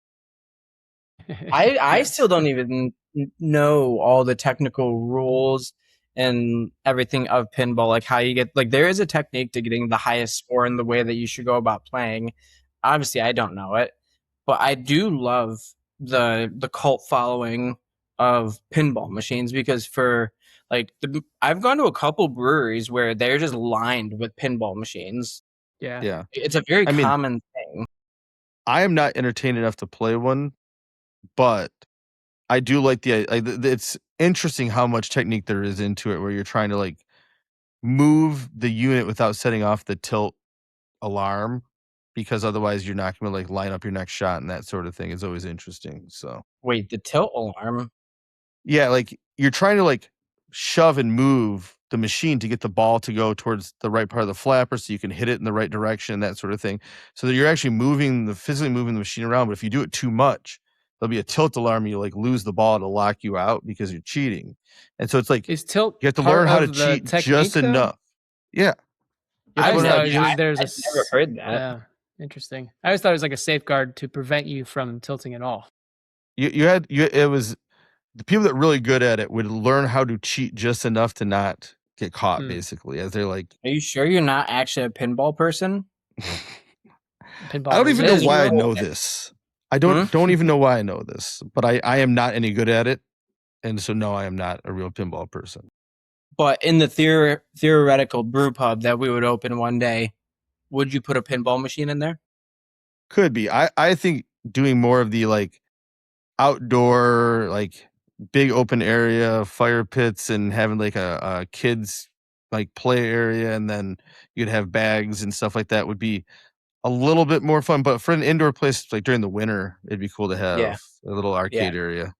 [SPEAKER 2] I still don't even know all the technical rules and everything of pinball, like how you get, like there is a technique to getting the highest score in the way that you should go about playing. Obviously, I don't know it, but I do love the cult following of pinball machines because I've gone to a couple breweries where they're just lined with pinball machines.
[SPEAKER 1] Yeah.
[SPEAKER 2] It's a very common thing.
[SPEAKER 3] I am not entertained enough to play one, but I do like it's interesting how much technique there is into it where you're trying to like move the unit without setting off the tilt alarm, because otherwise you're not going to like line up your next shot, and that sort of thing is always interesting. So
[SPEAKER 2] wait, the tilt alarm?
[SPEAKER 3] Yeah, like you're trying to like shove and move the machine to get the ball to go towards the right part of the flapper so you can hit it in the right direction, that sort of thing. So that you're actually physically moving the machine around. But if you do it too much, there'll be a tilt alarm and you like lose the ball to lock you out because you're cheating. And so it's like
[SPEAKER 1] is tilt
[SPEAKER 3] you have to learn how to cheat just enough. Yeah.
[SPEAKER 2] I've never heard that.
[SPEAKER 1] Yeah. Interesting. I always thought it was like a safeguard to prevent you from tilting at all.
[SPEAKER 3] It was the people that are really good at it would learn how to cheat just enough to not get caught, basically, as they're like.
[SPEAKER 2] Are you sure you're not actually a pinball person?
[SPEAKER 3] I don't even know why I know this. I don't even know why I know this, but I am not any good at it, and so no, I am not a real pinball person.
[SPEAKER 2] But in the theoretical brew pub that we would open one day, would you put a pinball machine in there?
[SPEAKER 3] Could be. I think doing more of the like outdoor, like big open area fire pits and having like a kids like play area, and then you'd have bags and stuff like that would be a little bit more fun. But for an indoor place like during the winter, it'd be cool to have a little arcade area.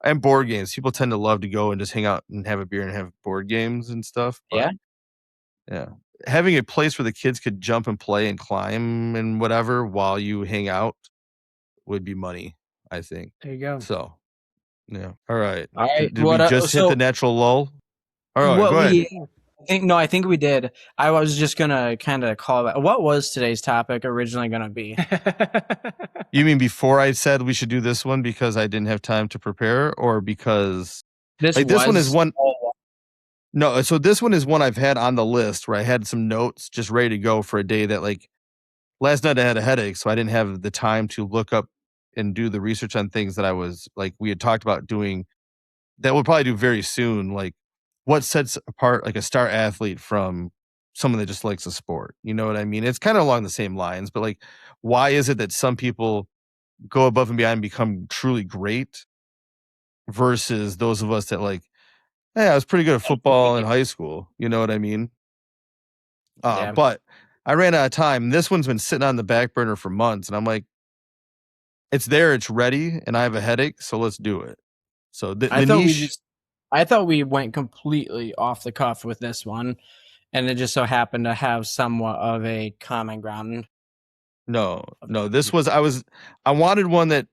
[SPEAKER 3] And board games. People tend to love to go and just hang out and have a beer and have board games and stuff. But yeah. Having a place where the kids could jump and play and climb and whatever while you hang out would be money, I think.
[SPEAKER 1] There you go.
[SPEAKER 3] So, Yeah. All right.
[SPEAKER 2] All right.
[SPEAKER 3] Did we just hit the natural lull? All right, go ahead.
[SPEAKER 2] I think we did. I was just gonna kind of call that. What was today's topic originally gonna be?
[SPEAKER 3] You mean before I said we should do this one because I didn't have time to prepare, or because this one is one? No, so this one is one I've had on the list where I had some notes just ready to go for a day that, like, last night I had a headache, so I didn't have the time to look up and do the research on things that I was like we had talked about doing that we'll probably do very soon. Like, what sets apart like a star athlete from someone that just likes a sport? You know what I mean? It's kind of along the same lines, but like, why is it that some people go above and beyond and become truly great versus those of us that like, hey, I was pretty good at football in high school. You know what I mean?
[SPEAKER 2] Yeah.
[SPEAKER 3] But I ran out of time. This one's been sitting on the back burner for months, and I'm like, it's there, it's ready, and I have a headache, so let's do it. So
[SPEAKER 2] I thought we went completely off the cuff with this one, and it just so happened to have somewhat of a common ground.
[SPEAKER 3] No, this was I wanted one that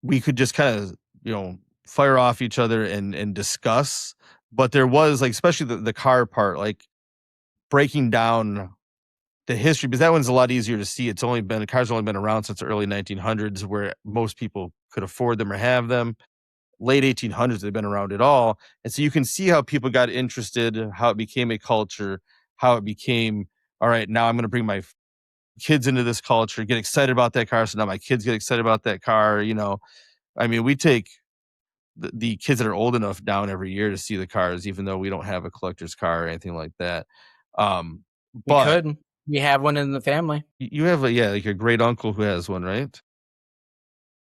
[SPEAKER 3] we could just kind of, fire off each other and discuss, but there was like, especially the car part, like breaking down the history, because that one's a lot easier to see. Cars only been around since the early 1900s, where most people could afford them or have them. Late 1800s, they've been around at all. And so you can see how people got interested, how it became a culture, how it became, all right, now I'm going to bring my kids into this culture, get excited about that car. So now my kids get excited about that car. I mean, we take the kids that are old enough down every year to see the cars, even though we don't have a collector's car or anything like that.
[SPEAKER 2] We have one in the family.
[SPEAKER 3] You have like a great uncle who has one, right?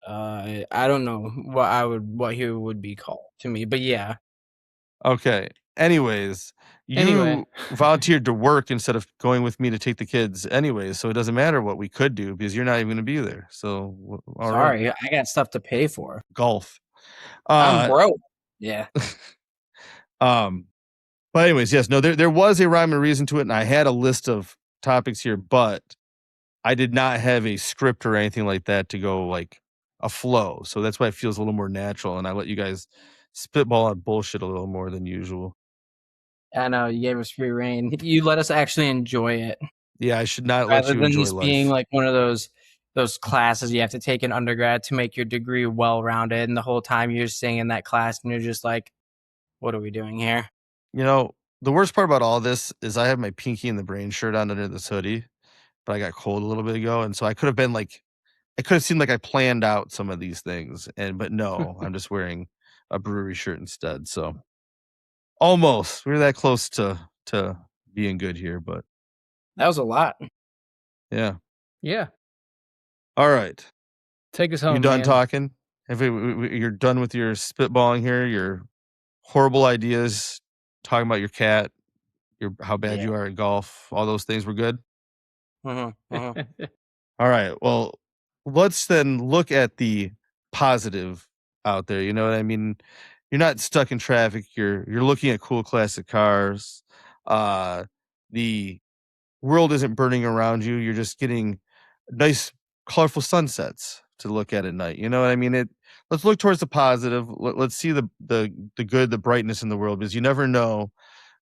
[SPEAKER 2] I don't know what he would be called to me, but yeah.
[SPEAKER 3] Okay. Anyways, you volunteered to work instead of going with me to take the kids anyways, so it doesn't matter what we could do because you're not even going to be there. So
[SPEAKER 2] sorry, right. I got stuff to pay for.
[SPEAKER 3] Golf.
[SPEAKER 2] I'm broke. Yeah.
[SPEAKER 3] But anyways, yes, no, there was a rhyme and reason to it, and I had a list of topics here, but I did not have a script or anything like that to go like a flow. So that's why it feels a little more natural, and I let you guys spitball on bullshit a little more than usual.
[SPEAKER 2] I know, you gave us free reign. You let us actually enjoy it.
[SPEAKER 3] Yeah, I should not let you enjoy life. Rather than this
[SPEAKER 2] being like one of those classes you have to take in undergrad to make your degree well-rounded, and the whole time you're sitting in that class and you're just like, what are we doing here?
[SPEAKER 3] The worst part about all this is I have my Pinky and the Brain shirt on under this hoodie, but I got cold a little bit ago, and so I could have been like, it could have seemed like I planned out some of these things, but no, I'm just wearing a brewery shirt instead. So almost, we're that close to being good here, but
[SPEAKER 2] that was a lot.
[SPEAKER 3] Yeah.
[SPEAKER 1] Yeah.
[SPEAKER 3] All right.
[SPEAKER 1] Take us home.
[SPEAKER 3] You done talking? You're done with your spitballing here, your horrible ideas, talking about your cat, how bad you are at golf, all those things were good?
[SPEAKER 2] All
[SPEAKER 3] right. Well, let's then look at the positive out there. You know what I mean? You're not stuck in traffic. You're looking at cool classic cars. The world isn't burning around you. You're just getting nice, colorful sunsets to look at night. You know what I mean? Let's look towards the positive. Let's see the good, the brightness in the world, because you never know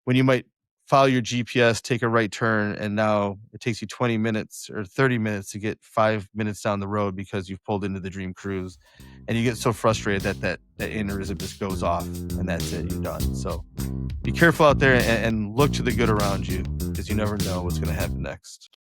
[SPEAKER 3] when you might follow your GPS, take a right turn, and now it takes you 20 minutes or 30 minutes to get 5 minutes down the road because you've pulled into the dream cruise, and you get so frustrated that aneurysm just goes off, and that's it, you're done. So be careful out there and look to the good around you, because you never know what's going to happen next.